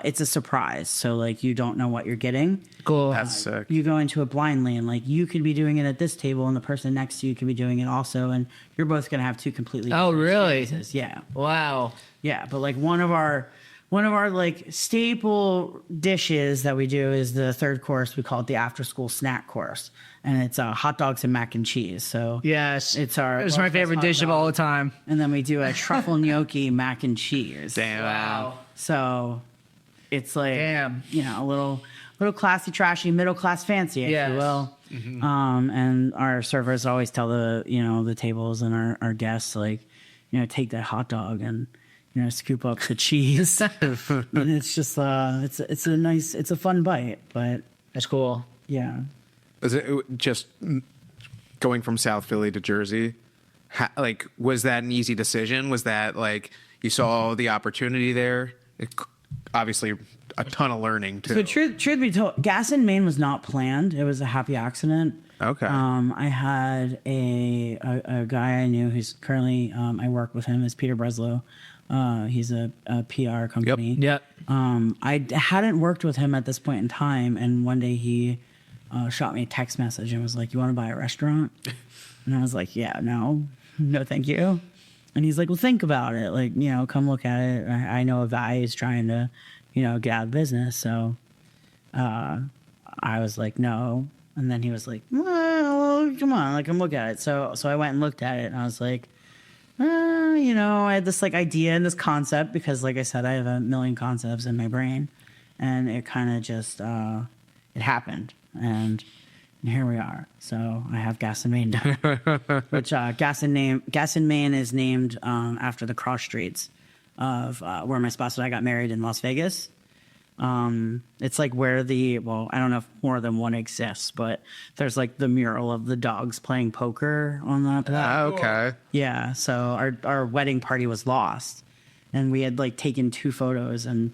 It's a surprise, so like you don't know what you're getting. Cool. That's sick. You go into it blindly, and like you could be doing it at this table, and the person next to you could be doing it also, and you're both gonna have two completely. Oh, really? experiences. Yeah, Wow. yeah. But like one of our like staple dishes that we do is the third course. We call it the after school snack course, and it's hot dogs and mac and cheese. So Yes. it's my It's my favorite dish of all the time. And then we do a truffle gnocchi mac and cheese. Damn. Wow. So it's like, Damn. you know, a little classy, trashy, middle class, fancy, if Yes. you will. And our servers always tell the tables and our guests, like, you know, take that hot dog and, you know, scoop up the cheese. And it's just it's a fun bite, but That's cool. yeah. Is it just going from South Philly to Jersey? Like, was that an easy decision? Was that like you saw the opportunity there? Obviously, a ton of learning too. So truth be told, Gas in Maine was not planned. It was a happy accident. Okay. I had a guy I knew who's currently I work with him is Peter Breslow. He's a PR company. Yep. I hadn't worked with him at this point in time, and one day he shot me a text message and was like, "You want to buy a restaurant?" And I was like, "Yeah, no, thank you." And he's like, "Well, think about it. Like, you know, come look at it. I know a guy is trying to, you know, get out of business." So I was like, "No." And then he was like, "Well, come on, like, come look at it." So I went and looked at it, and I was like, you know, I had this like idea and this concept because, like I said, I have a million concepts in my brain, and it kind of just it happened, and here we are. So I have Gas in Maine now, which Gas in Maine is named after the cross streets of where my spouse and I got married in Las Vegas. It's like where I don't know if more than one exists, but there's like the mural of the dogs playing poker on that. Okay. Yeah. So our wedding party was lost, and we had like taken 2 photos, and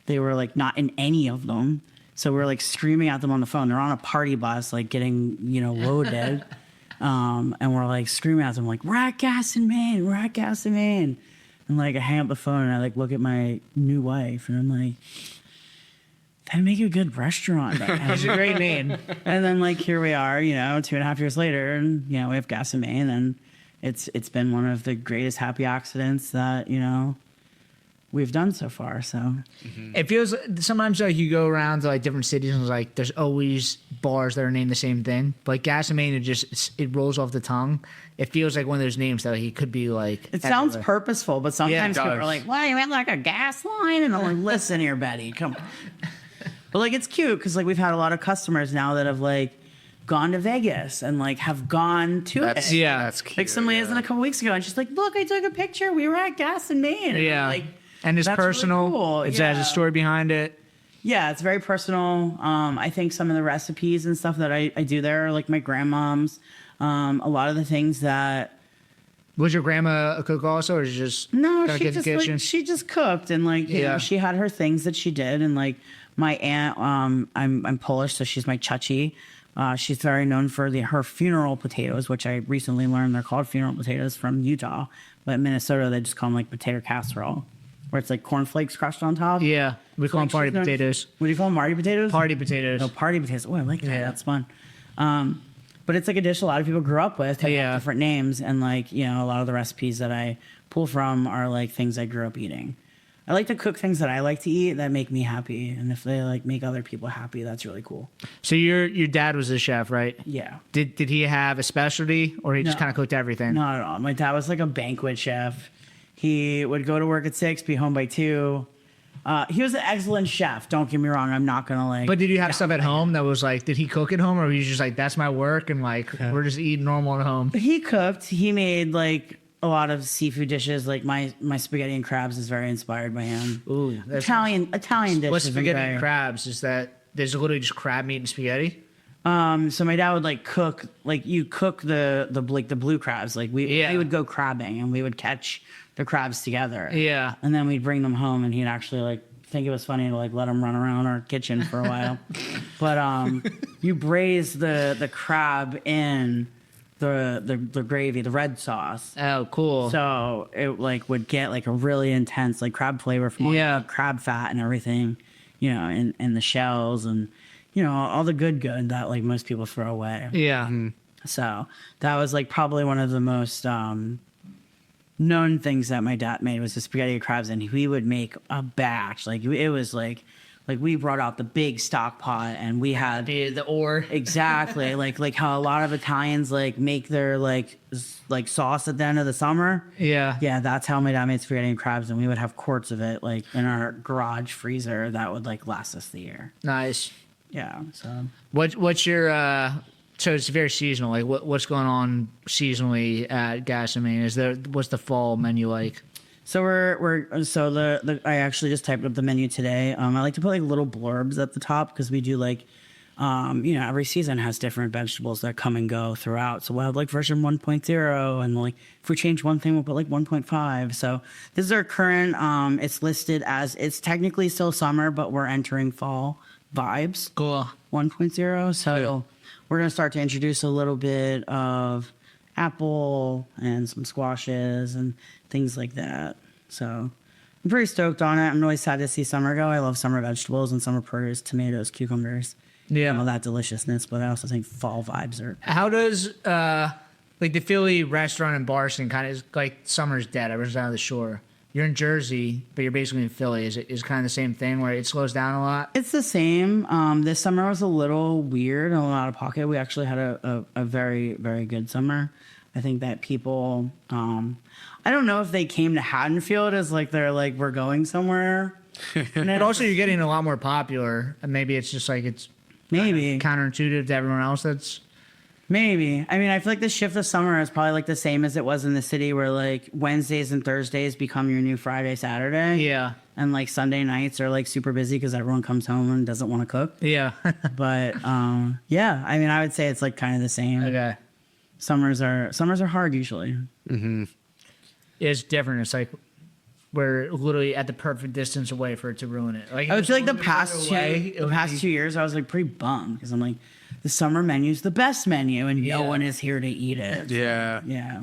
they were like not in any of them. So we're like screaming at them on the phone. They're on a party bus, like getting, you know, loaded. And we're like screaming at them, like, "We're at Gas in Maine. We're at Gas in Maine." And like I hang up the phone and I like look at my new wife and I'm like, that'd make a good restaurant. It's a great name. And then like here we are, 2.5 years later, and we have Gas and Main, and it's been one of the greatest happy accidents that we've done so far. So It feels sometimes like you go around to like different cities and like there's always bars that are named the same thing. But like Gas and Main, it rolls off the tongue. It feels like one of those names that he could be like. it sounds everywhere. purposeful, but sometimes it people are does. like, "Well, you meant like a gas line?" And I'm like, "Listen here, Betty, come on." But like it's cute because like we've had a lot of customers now that have like gone to Vegas and like have gone to it. That's cute. Like somebody isn't a couple weeks ago and she's like, "Look, I took a picture. We were at Gas and Main." And Yeah. I'm like, And it's that's really personal. cool. It has a story behind it. Yeah, it's very personal. I think some of the recipes and stuff that I do there are like my grandmom's. A lot of the things that Was your grandma a cook also, or is it just no, gotta she get in the just kitchen? like, she just cooked and like Yeah. she had her things that she did and like my aunt. I'm Polish, so she's my chachi. She's very known for her funeral potatoes, which I recently learned they're called funeral potatoes from Utah, but in Minnesota they just call them like potato casserole, where it's like cornflakes crushed on top. Yeah, we call them Like, party she's known- potatoes. What do you call them? Marty potatoes? Party potatoes. No, party potatoes. Oh, I like that. Yeah. That's fun. But it's like a dish a lot of people grew up with. They have Yeah. different names, and like a lot of the recipes that I pull from are like things I grew up eating. I like to cook things that I like to eat that make me happy, and if they like make other people happy, that's really cool. So your dad was a chef, right? Yeah. Did he have a specialty, or he just No. kind of cooked everything? Not at all. My dad was like a banquet chef. He would go to work at 6, be home by 2. He was an excellent chef. Don't get me wrong. I'm not gonna like. But did you have stuff at home that was like, did he cook at home, or was he just like, that's my work, and like we're just eating normal at home? He cooked. He made like a lot of seafood dishes. Like my spaghetti and crabs is very inspired by him. Ooh, that's Italian dishes. what's are spaghetti very- and crabs? Is that there's literally just crab meat and spaghetti? So my dad would like cook, like you cook the blue crabs. Like we would go crabbing and we would catch the crabs together. Yeah. And then we'd bring them home and he'd actually like think it was funny to like let them run around our kitchen for a while. But you braise the crab in the gravy, the red sauce. Oh, cool. So it like would get like a really intense like crab flavor from all the crab fat and everything, and the shells and all the good that like most people throw away. Yeah. So that was like probably one of the most known things that my dad made was the spaghetti and crabs, and he would make a batch. Like it was like we brought out the big stock pot and we had The ore. exactly like how a lot of Italians like make their like sauce at the end of the summer. Yeah. Yeah, that's how my dad made spaghetti and crabs, and we would have quarts of it like in our garage freezer that would like last us the year. Nice. Yeah. So What's your so it's very seasonal. Like what's going on seasonally at Gas and Main? What's the fall menu like? So I actually just typed up the menu today. I like to put like little blurbs at the top because we do like, every season has different vegetables that come and go throughout. So we'll have like version 1.0, and like if we change one thing, we'll put like 1.5. So this is our current. It's listed as it's technically still summer, but we're entering fall vibes. Cool. 1.0. So we're gonna start to introduce a little bit of apple and some squashes and things like that. So I'm pretty stoked on it. I'm really sad to see summer go. I love summer vegetables and summer produce, tomatoes, cucumbers. Yeah. All that deliciousness, but I also think fall vibes are. How does like the Philly restaurant and bar scene kind of is like summer's dead? Everyone's down to the shore. You're in Jersey, but you're basically in Philly. Is it kind of the same thing where it slows down a lot? It's the same. This summer was a little weird and a little out of pocket. We actually had a very, very good summer. I think that people, I don't know if they came to Haddonfield as like they're like, we're going somewhere. But also, you're getting a lot more popular, and maybe it's just like it's Maybe. counterintuitive to everyone else. That's Maybe. I mean, I feel like the shift of summer is probably like the same as it was in the city where like Wednesdays and Thursdays become your new Friday, Saturday. yeah, And like Sunday nights are like super busy because everyone comes home and doesn't want to cook. yeah. But yeah, I mean, I would say it's like kind of the same. Okay, Summers are hard usually. it's different. It's like we're literally at the perfect distance away for it to ruin it. Like I would feel like the if it was past further two, away, it the would past be- 2 years, I was like pretty bummed because I'm like, the summer menu's the best menu and no Yeah. one is here to eat it. Yeah. Yeah.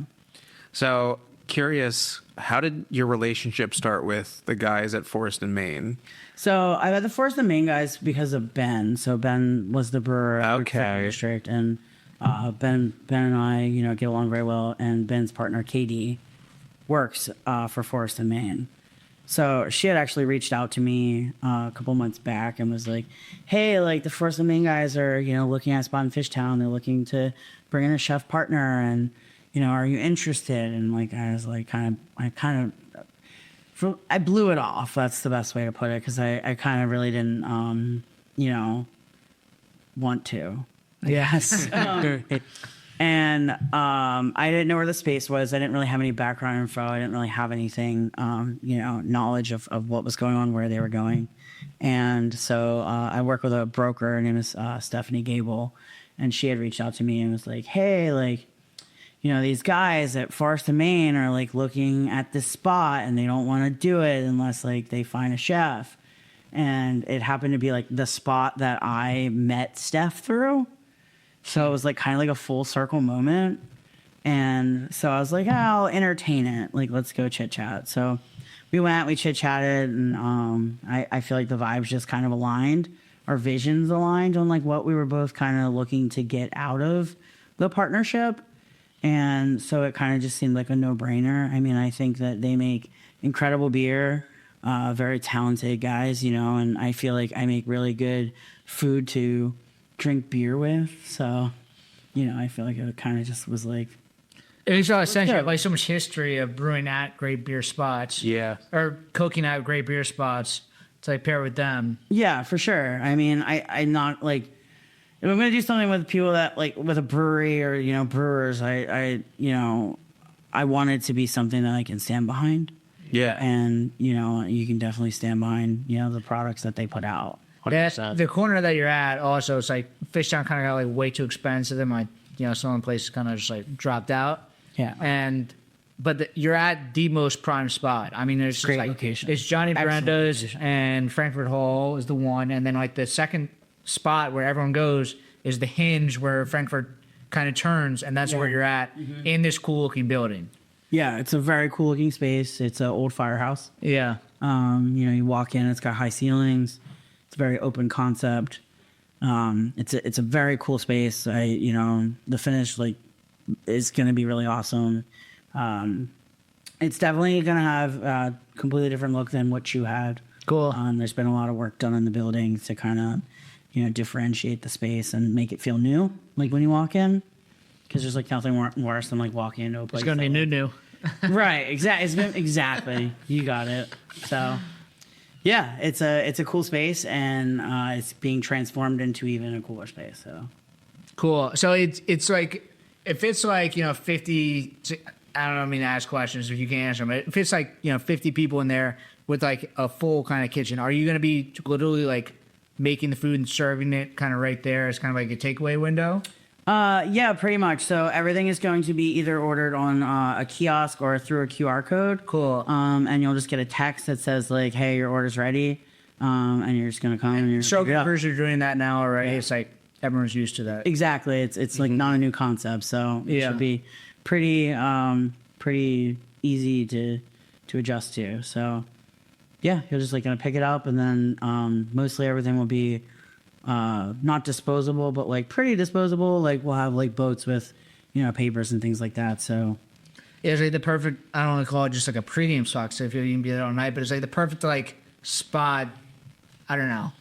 So curious, how did your relationship start with the guys at Forest and Main? So I met the Forest and Main guys because of Ben. So Ben was the brewer at the district, and Ben and I, you know, get along very well. And Ben's partner Katie works for Forest and Main. So she had actually reached out to me a couple months back and was like, "Hey, like the Forest and Main guys are, you know, looking at a spot in Fishtown. They're looking to bring in a chef partner, and you know, are you interested?" And like I was like, I blew it off. That's the best way to put it, because I kind of really didn't, you know, want to. Yes. And I didn't know where the space was. I didn't really have any background info. I didn't really have anything, you know, knowledge of what was going on, where they were going. And so I work with a broker. Her name is Stephanie Gable. And she had reached out to me and was like, "Hey, like, you know, these guys at Forest and Main are like looking at this spot and they don't want to do it unless like they find a chef." And it happened to be like the spot that I met Steph through. So it was like kind of like a full circle moment. And so I was like, I'll entertain it. Like, let's go chit chat. So we went, we chit chatted, and I feel like the vibes just kind of aligned. Our visions aligned on like what we were both kind of looking to get out of the partnership. And so it kind of just seemed like a no-brainer. I mean, I think that they make incredible beer, very talented guys, you know, and I feel like I make really good food to drink beer with. So, you know, I feel like it kind of just was like, It's essentially like so much history of brewing at great beer spots. Yeah. Or cooking at great beer spots to like pair with them. yeah, for sure. I mean, I'm not like, if I'm going to do something with people that like with a brewery or, you know, brewers, I you know, I want it to be something that I can stand behind. Yeah. And, you know, you can definitely stand behind, you know, the products that they put out. The corner that you're at also, it's like Fishtown kind of got like way too expensive. And my, you know, some of the places kind of just like dropped out. Yeah. But you're at the most prime spot. I mean, there's Great like, location. It's Johnny Excellent Berenda's location. and Frankfurt Hall is the one. And then like the second spot where everyone goes is the Hinge where Frankfurt kind of turns. And that's where you're at in this cool looking building. Yeah, it's a very cool looking space. It's an old firehouse. Yeah. You know, you walk in, it's got high ceilings. It's a very open concept. It's a very cool space. You know, the finish like is going to be really awesome. It's definitely going to have a completely different look than what you had. Cool. There's been a lot of work done in the building to kind of, you know, differentiate the space and make it feel new, like when you walk in. Because there's like nothing worse than like walking into a place. It's going to be new. Right. Exactly. You got it. So, yeah, it's a cool space, and it's being transformed into even a cooler space. So Cool. So it's like, if it's like, you know, 50, I don't mean to ask questions if you can't answer them, but if it's like, you know, 50 people in there with like a full kind of kitchen, are you going to be literally like making the food and serving it kind of right there as kind of like a takeaway window? yeah, pretty much. So everything is going to be either ordered on a kiosk or through a QR code. Cool. And you'll just get a text that says like, "Hey, your order's ready," and you're just gonna come and you're So pick it up. crews are doing that now already. It's like everyone's used to that. Exactly. It's like not a new concept, so it Yeah. should be pretty easy to adjust to. So yeah, you're just like gonna pick it up, and then mostly everything will be not disposable, but like pretty disposable. Like we'll have like boats with, you know, papers and things like that. So It's like the perfect, I don't want to call it just like a premium spot, so if you can be there all night, but it's like the perfect like spot. I don't know.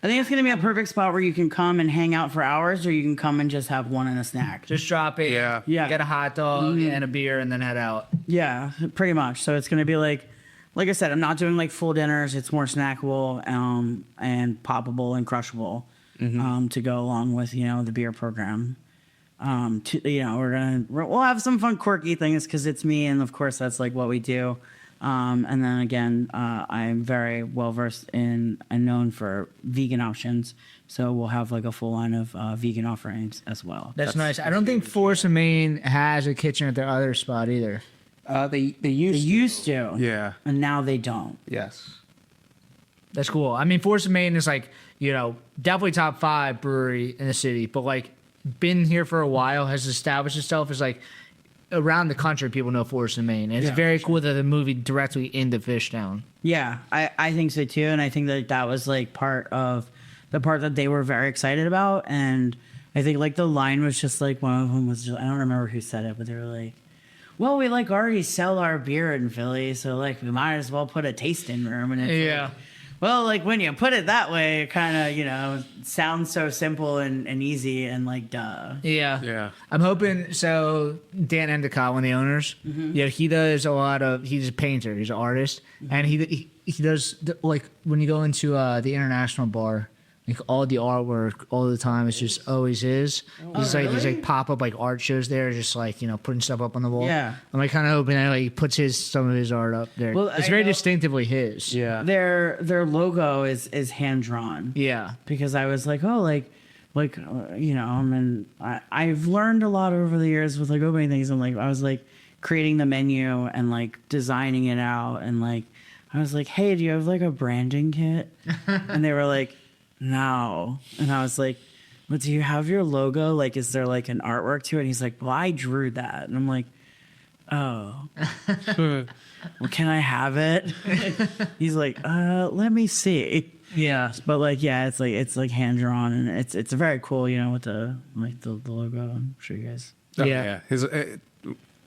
I think it's gonna be a perfect spot where you can come and hang out for hours, or you can come and just have one and a snack. Just drop it. Yeah. Get a hot dog and a beer and then head out. Yeah, pretty much. So it's gonna be like I said, I'm not doing like full dinners. It's more snackable and poppable and crushable to go along with, you know, the beer program. You know, we'll have some fun, quirky things because it's me, and of course that's like what we do. And then again, I'm very well versed in and known for vegan options, so we'll have like a full line of vegan offerings as well. That's nice. I don't think Force and Main has a kitchen at their other spot either. They They used used to, Yeah. and now they don't. Yes. That's cool. I mean, Force and Main is like, you know, definitely top 5 brewery in the city, but like been here for a while, has established itself as like around the country, people know Forest and Main. And it's very cool that the movie directly into Fishtown. Yeah, I think so too, and I think that was like part of the part that they were very excited about, and I think like the line was just like one of them was just, I don't remember who said it, but they were like, well, we like already sell our beer in Philly, so like we might as well put a tasting room. And it's like, well, like when you put it that way, it kind of, you know, sounds so simple and easy and like duh. Yeah. I'm hoping, so Dan Endicott, one of the owners, he does a lot of, he's a painter, he's an artist, and he does, like when you go into the International Bar, like all the artwork all the time, it's just always is. He's like these like pop up like art shows there, just like, you know, putting stuff up on the wall. Yeah. I'm like kind of hoping that like he puts some of his art up there. Well, it's I very know- distinctively his. Yeah. Their logo is hand drawn. Yeah. Because I was like, oh, you know, I mean, I've learned a lot over the years with like opening things. And like, I was like creating the menu and like designing it out. And like, I was like, hey, do you have like a branding kit? And they were like, no. And I was like, well, do you have your logo? Like, is there like an artwork to it? And he's like, well, I drew that. And I'm like, oh, well, can I have it? He's like, let me see. Yeah. But like, yeah, it's like hand drawn, and it's very cool, you know, with the logo. I'm sure you guys. Yeah. His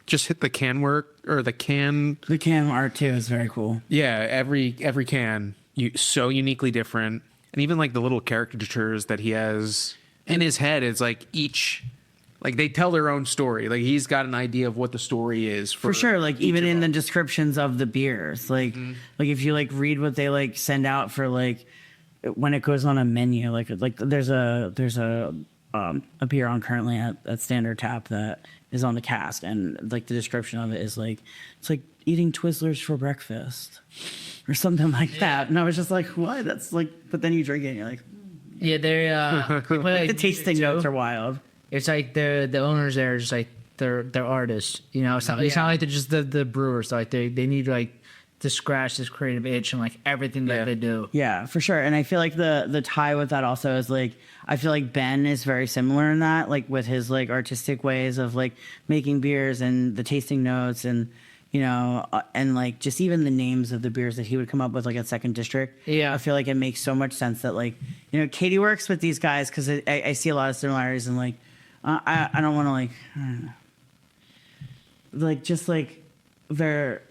just hit the can work or the can. The can art too is very cool. Yeah, every can so uniquely different, and even like the little caricatures that he has in his head. It's like each. Like they tell their own story. Like he's got an idea of what the story is For sure, like even in the descriptions of the beers, like if you like read what they like send out for like when it goes on a menu, like there's a beer on currently at Standard Tap that is on the cast, and like the description of it is like it's like eating Twizzlers for breakfast or something like that. And I was just like, what? That's like, but then you drink it and you're like, Yeah, they're the tasting notes are wild. It's like the owners there are just like they're artists. You know, it's not like they're just the brewers. Like they need like to scratch this creative itch and like everything that they do. Yeah, for sure. And I feel like the tie with that also is like I feel like Ben is very similar in that, like with his like artistic ways of like making beers and the tasting notes and you know and like just even the names of the beers that he would come up with like at Second District. Yeah, I feel like it makes so much sense that like you know Katie works with these guys because I see a lot of similarities and like I don't want to like I don't know. Like just like their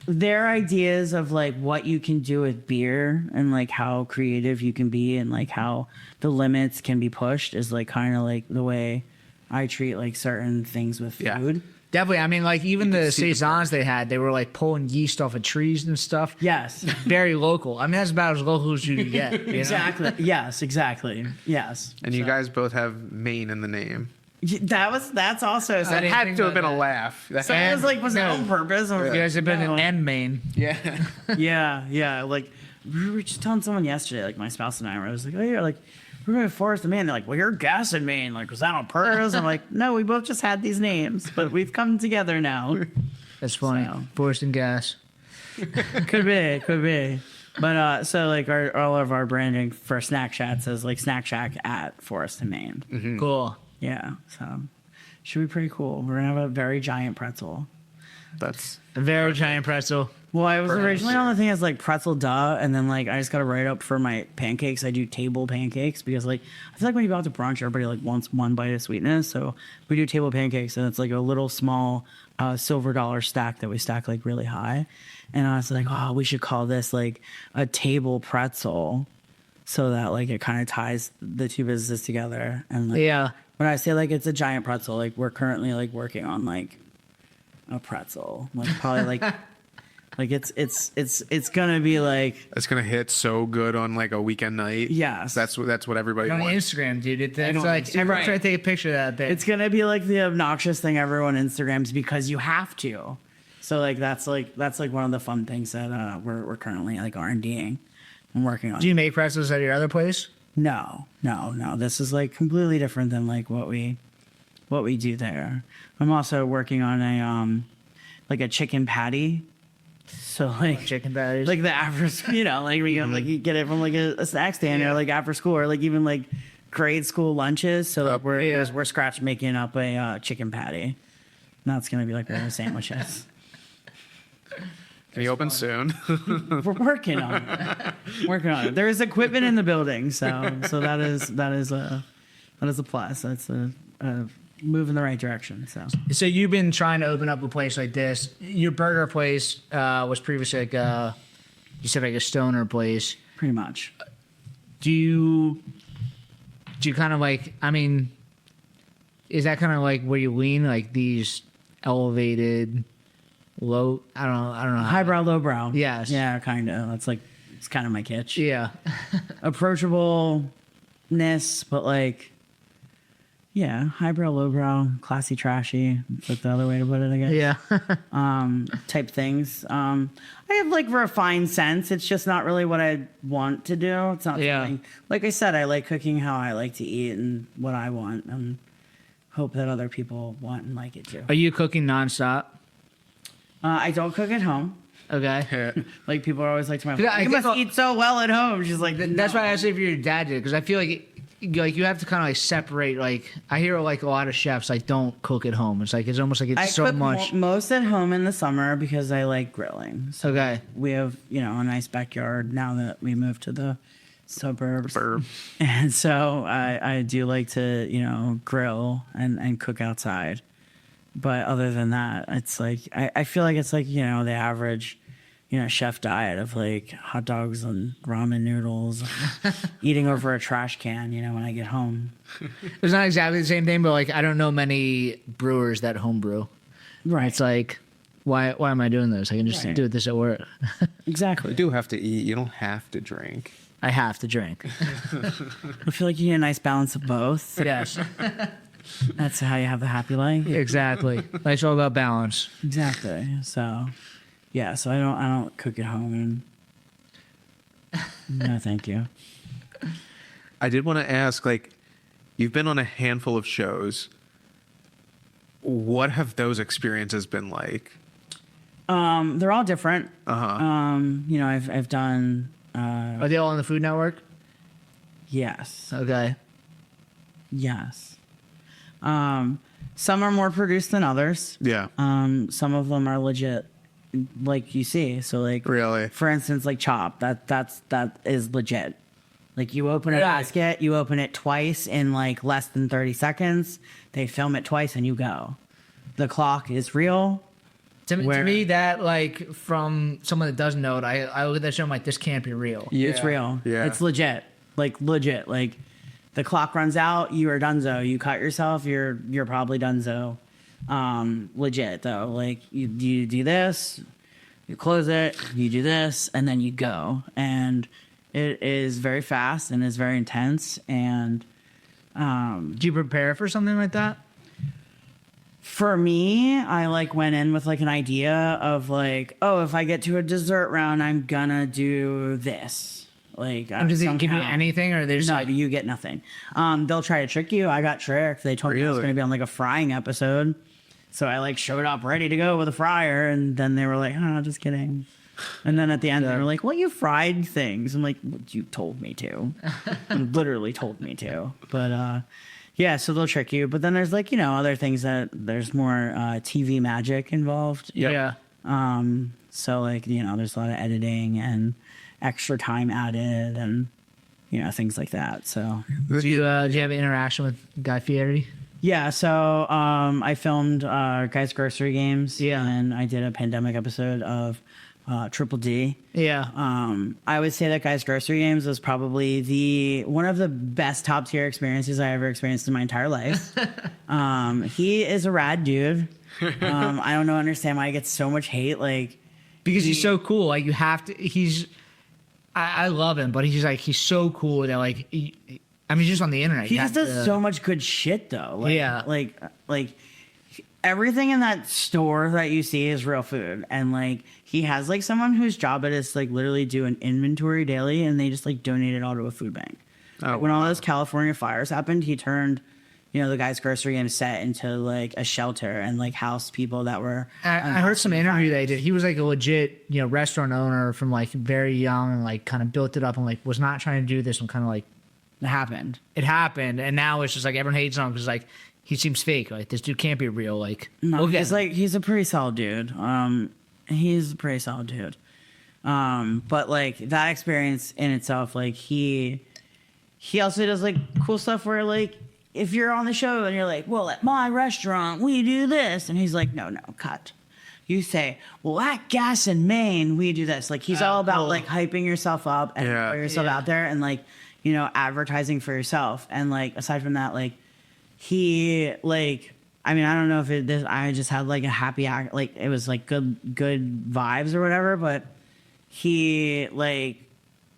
ideas of like what you can do with beer and like how creative you can be and like how the limits can be pushed is like kind of like the way I treat like certain things with food. Definitely. I mean, like even the saisons they had, they were like pulling yeast off of trees and stuff. Yes. Very local. I mean, that's about as local as you can get. You know? Exactly. Yes. Exactly. Yes. And you guys both have Maine in the name. That's also That had to have been a laugh. So it was like was it on purpose? You guys have been in land main. Yeah. Yeah. Like we were just telling someone yesterday, like my spouse and I was like, oh yeah, like we're going to Forest and Maine. They're like, well, you're Gas and Maine. Like, was that on purpose? I'm like, no, we both just had these names, but we've come together now. That's funny. So. Forest and Gas. Could be. But so like all of our branding for Snack Shack says like Snack Shack at Forest and Maine. Mm-hmm. Cool. Yeah, so should be pretty cool. We're gonna have a very giant pretzel. That's A very giant pretzel. Well, I was originally on the thing as like pretzel duh, and then like I just got to write up for my pancakes. I do table pancakes because like I feel like when you go out to brunch, everybody like wants one bite of sweetness. So we do table pancakes, and it's like a little small silver dollar stack that we stack like really high. And I was like, oh, we should call this like a table pretzel, so that like it kind of ties the two businesses together. And like, Yeah. when I say like it's a giant pretzel, like we're currently like working on like a pretzel, like probably like. Like it's gonna be like it's gonna hit so good on like a weekend night. Yes. that's what everybody On wants. Instagram, dude. It's on like Instagram. everyone's trying to take a picture of that bit. it's gonna be like the obnoxious thing everyone Instagrams because you have to. So like that's like one of the fun things that we're currently like R&Ding and working on. Do you make pretzels at your other place? No. This is like completely different than like what we do there. I'm also working on a like a chicken patty. So like Chicken patties. like the after, you know, like we get like you get it from like a snack stand or like after school or like even like grade school lunches. So like we're scratch making up a chicken patty. That's gonna be like where the sandwich is. Can you open soon? We're working on it. Working on it. There is equipment in the building, so that is a plus. That's a move in the right direction. So you've been trying to open up a place like this. Your burger place was previously like you said like a stoner place. Pretty much. Do you kind of like? I mean, is that kind of like where you lean, like these elevated, low? I don't know. Highbrow, lowbrow. Yes. Yeah, kind of. That's like it's kind of my kitsch. Yeah. Approachableness, but like. Yeah, highbrow, lowbrow, classy, trashy. That's like the other way to put it, I guess. Yeah. Type things. I have like refined sense. It's just not really what I want to do. It's not something. Like I said, I like cooking how I like to eat and what I want, and hope that other people want and like it too. Are you cooking nonstop? I don't cook at home. Okay. Like people are always like to my I you think must eat so well at home. She's like, That's no. why I asked if your dad did, because I feel like you have to kind of like separate. Like I hear like a lot of chefs like don't cook at home. It's like it's almost like it's I so cook much. most at home in the summer because I like grilling. So Okay. we have a nice backyard now that we moved to the suburbs. And so I do like to grill and cook outside. But other than that, it's like I feel like it's like the average chef diet of like hot dogs and ramen noodles, eating over a trash can, when I get home. It's not exactly the same thing, but like I don't know many brewers that homebrew. Right. It's like, why am I doing this? I can just Right. do this at work. Exactly. You do have to eat. You don't have to drink. I have to drink. I feel like you need a nice balance of both. Yes. That's how you have the happy life. Exactly. It's all about balance. Exactly. So, yeah. So I don't cook at home. And no, thank you. I did want to ask, like, you've been on a handful of shows. What have those experiences been like? They're all different. Uh-huh. I've done. Are they all on the Food Network? Yes. Okay. Yes. Some are more produced than others. Yeah. Some of them are legit, like you see. So like, Really? for instance, like Chop. That is legit. Like you open a basket, you open it twice in like less than 30 seconds. They film it twice and you go. The clock is real. To me, that like from someone that doesn't know it, I look at that show, I'm like, this can't be real. Yeah. It's real. Yeah. It's legit. Like legit. Like the clock runs out, you are donezo. You cut yourself, you're probably donezo. Legit though. Like you do this, you close it, you do this, and then you go. And it is very fast and is very intense. And Do you prepare for something like that? for me, I like went in with like an idea of like, oh, if I get to a dessert round, I'm gonna do this. Like, Does it give you anything, or there's No, like, you get nothing. They'll try to trick you. I got tricked. They told me I was Really? going to be on like a frying episode. So I like showed up ready to go with a fryer. And then they were like, oh, just kidding. And then at the end, they were like, well, you fried things. I'm like, well, you told me to. You literally told me to. But yeah, so they'll trick you. But then there's like, other things that there's more TV magic involved. yeah. So like, there's a lot of editing and extra time added and, things like that. So Do you have interaction with Guy Fieri? yeah, so I filmed Guys Grocery Games. Yeah. And I did a pandemic episode of Triple D. Yeah. I would say that Guys Grocery Games was probably one of the best top tier experiences I ever experienced in my entire life. He is a rad dude. I don't understand why he gets so much hate. Like, Because he's so cool. Like you have to. I love him, but he's so cool that like. He's just on the internet. he You just have does to- so much good shit though. Like, Yeah. Like everything in that store that you see is real food, and like he has like someone whose job it is to like literally do an inventory daily, and they just like donate it all to a food bank. Oh, When all those California fires happened, he turned the Guys Grocery Game set into like a shelter and like housed people that were. I heard some interview they did. He was like a legit, restaurant owner from like very young and like kind of built it up and like was not trying to do this and kind of like It happened. it happened. And now it's just like everyone hates on him because like he seems fake. Like this dude can't be real. Like No, okay. he's a pretty solid dude. He's a pretty solid dude. But like that experience in itself, like he also does like cool stuff where like if you're on the show and you're like, well, at my restaurant we do this, and he's like, no, cut. You say, well, at Gas and Maine we do this. Like he's all about like hyping yourself up and putting yourself out there and like, you know, advertising for yourself. And like aside from that, like he like, I mean, I don't know if I just had like a happy act, like it was like good vibes or whatever, but he like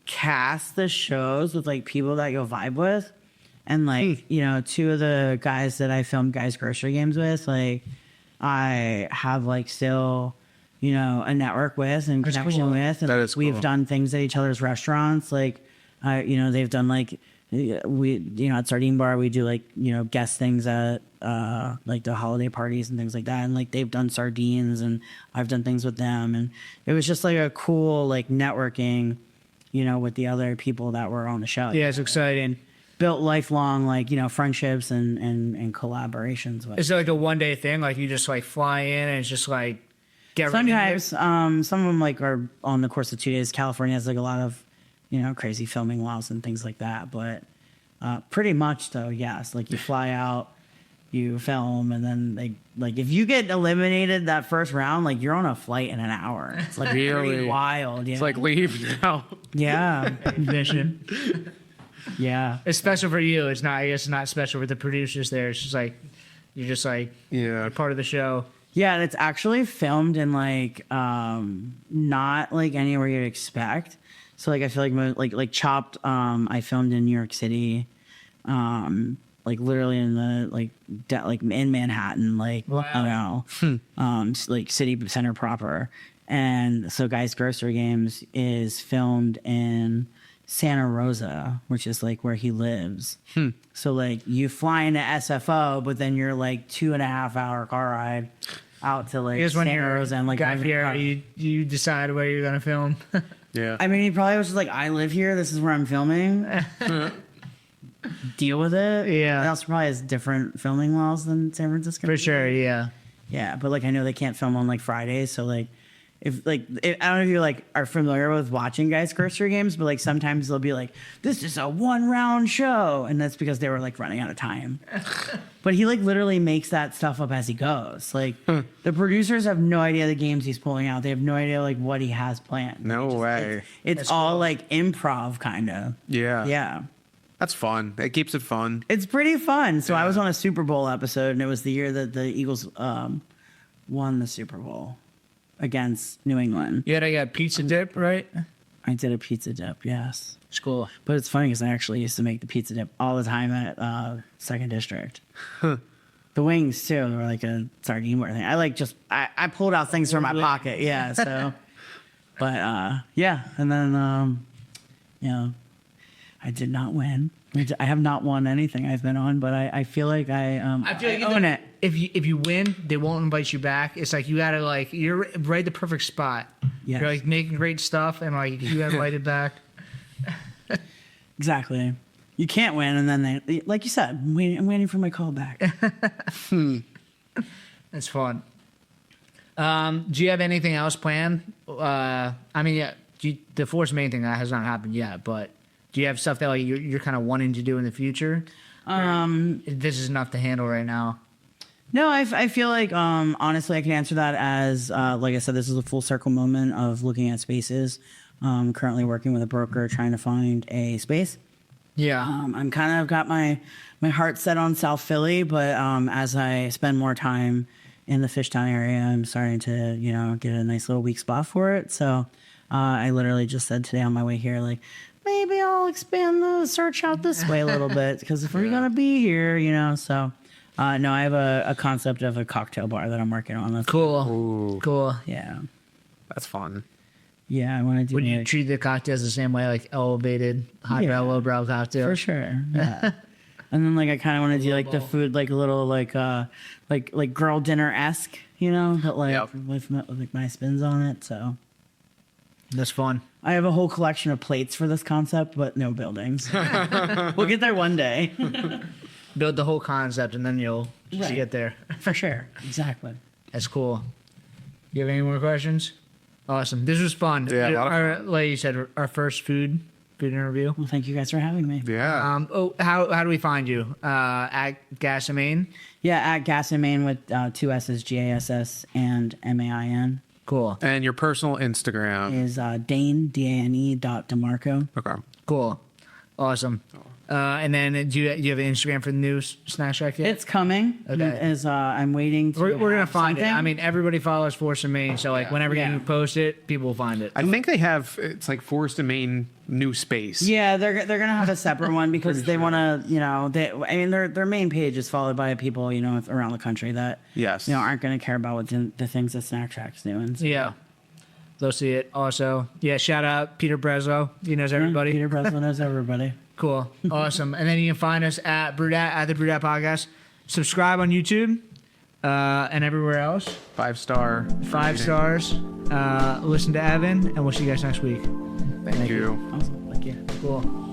cast the shows with like people that you'll vibe with. And like, you know, two of the guys that I filmed Guys Grocery Games with, like I have like still, you know, a network with and connection with. And that is we've cool. done things at each other's restaurants. Like, you know, they've done like, we, you know, at Sardine Bar, we do like, you know, guest things at like the holiday parties and things like that. And like they've done sardines and I've done things with them. And it was just like a cool like networking, you know, with the other people that were on the show. Yeah, it's exciting. Built lifelong like, you know, friendships and collaborations with. Is it like a one day thing? Like you just like fly in and it's just like get right into it? Sometimes some of them like are on the course of 2 days. California has like a lot of, you know, crazy filming laws and things like that. But pretty much though, yes. Like you fly out, you film, and then they like if you get eliminated that first round, like you're on a flight in an hour. It's like really wild. Yeah. It's like leave now. Yeah. Mission. Yeah. It's special for you. It's not. I guess it's not special for the producers. There, it's just like you're just like Yeah. you're part of the show. Yeah, and it's actually filmed in like not like anywhere you'd expect. So like I feel like Chopped, I filmed in New York City, like literally in the like in Manhattan, like Wow. I don't know, like city center proper. And so Guys Grocery Games is filmed in Santa Rosa, which is like where he lives. So like you fly into SFO, but then you're like 2.5 hour car ride out to like Here's when Santa you're Rosa and like got here, you decide where you're gonna film. Yeah. I mean, he probably was just like, I live here. This is where I'm filming. Deal with it. Yeah. It also probably has different filming laws than San Francisco. For sure, yeah. Yeah, but like I know they can't film on like Fridays, so like if I don't know if you like are familiar with watching Guys Grocery Games, but like sometimes they'll be like, this is a 1-round show, and that's because they were like running out of time. But he like literally makes that stuff up as he goes. Like the producers have no idea the games he's pulling out. They have no idea like what he has planned. No way. It's all like improv kind of. Yeah. Yeah. That's fun. It keeps it fun. It's pretty fun. So I was on a Super Bowl episode, and it was the year that the Eagles won the Super Bowl against New England. You had like a pizza dip, right? I did a pizza dip, yes. It's cool. But it's funny because I actually used to make the pizza dip all the time at 2nd District. The wings, too, they were like a sardine ware thing. I pulled out things from my pocket, yeah, so. But, yeah, and then, you know, I did not win. I have not won anything I've been on, but I feel like I feel like own it. If you win, they won't invite you back. It's like you gotta like you're right the perfect spot. Yes. You're like making great stuff, and like you got invited back. Exactly. You can't win, and then they, like you said, I'm waiting for my call back. It's fun. Do you have anything else planned? I mean, yeah, the Force Main thing that has not happened yet, but do you have stuff that like you're kind of wanting to do in the future? This is enough to handle right now. No, I feel like honestly I can answer that as like I said, this is a full circle moment of looking at spaces. Currently working with a broker trying to find a space. Yeah. I'm kind of got my heart set on South Philly, but as I spend more time in the Fishtown area, I'm starting to get a nice little weak spot for it. So I literally just said today on my way here, like, maybe I'll expand the search out this way a little bit because if we're gonna be here, so. No, I have a concept of a cocktail bar that I'm working on. That's Cool. Ooh, Cool. Yeah. that's fun. Yeah, I want to do Would you like, treat the cocktails the same way, like elevated, highbrow, lowbrow cocktail? for sure. Yeah. And then like I kind of want to do like the food like a little like girl dinner-esque, but like Yep. with my spins on it. So That's fun. I have a whole collection of plates for this concept, but no buildings. We'll get there one day. Build the whole concept, and then you'll just to get there. For sure. Exactly. That's cool. You have any more questions? Awesome. This was fun. Yeah, a lot of Like you said, our first food interview. Well, thank you guys for having me. Yeah. How do we find you? At Gas and Main? Yeah, at Gas and Main with 2 S's, GASS and MAIN Cool. And your personal Instagram. is Dane, DANE .DeMarco. Okay. Cool. Awesome. And then do you have an Instagram for the new Snack Shack yet? It's coming. Okay. I'm waiting to We're gonna have find it. something. I mean, everybody follows Force and Main, so like whenever Yeah. you post it, people will find it. I think they have, it's like Forest and Main new space. Yeah, they're gonna have a separate one because they want to, their main page is followed by people, around the country that, Yes. aren't gonna care about what the things that Snack Shack's doing. So, Yeah. They'll see it. Also, yeah. Shout out Peter Breslow. He knows everybody. Peter Breslin knows everybody. Cool. Awesome. And then you can find us at the Brewdat Podcast. Subscribe on YouTube and everywhere else. 5-star. 5 stars. Listen to Evan, and we'll see you guys next week. Thank you. Awesome. Thank you. Cool.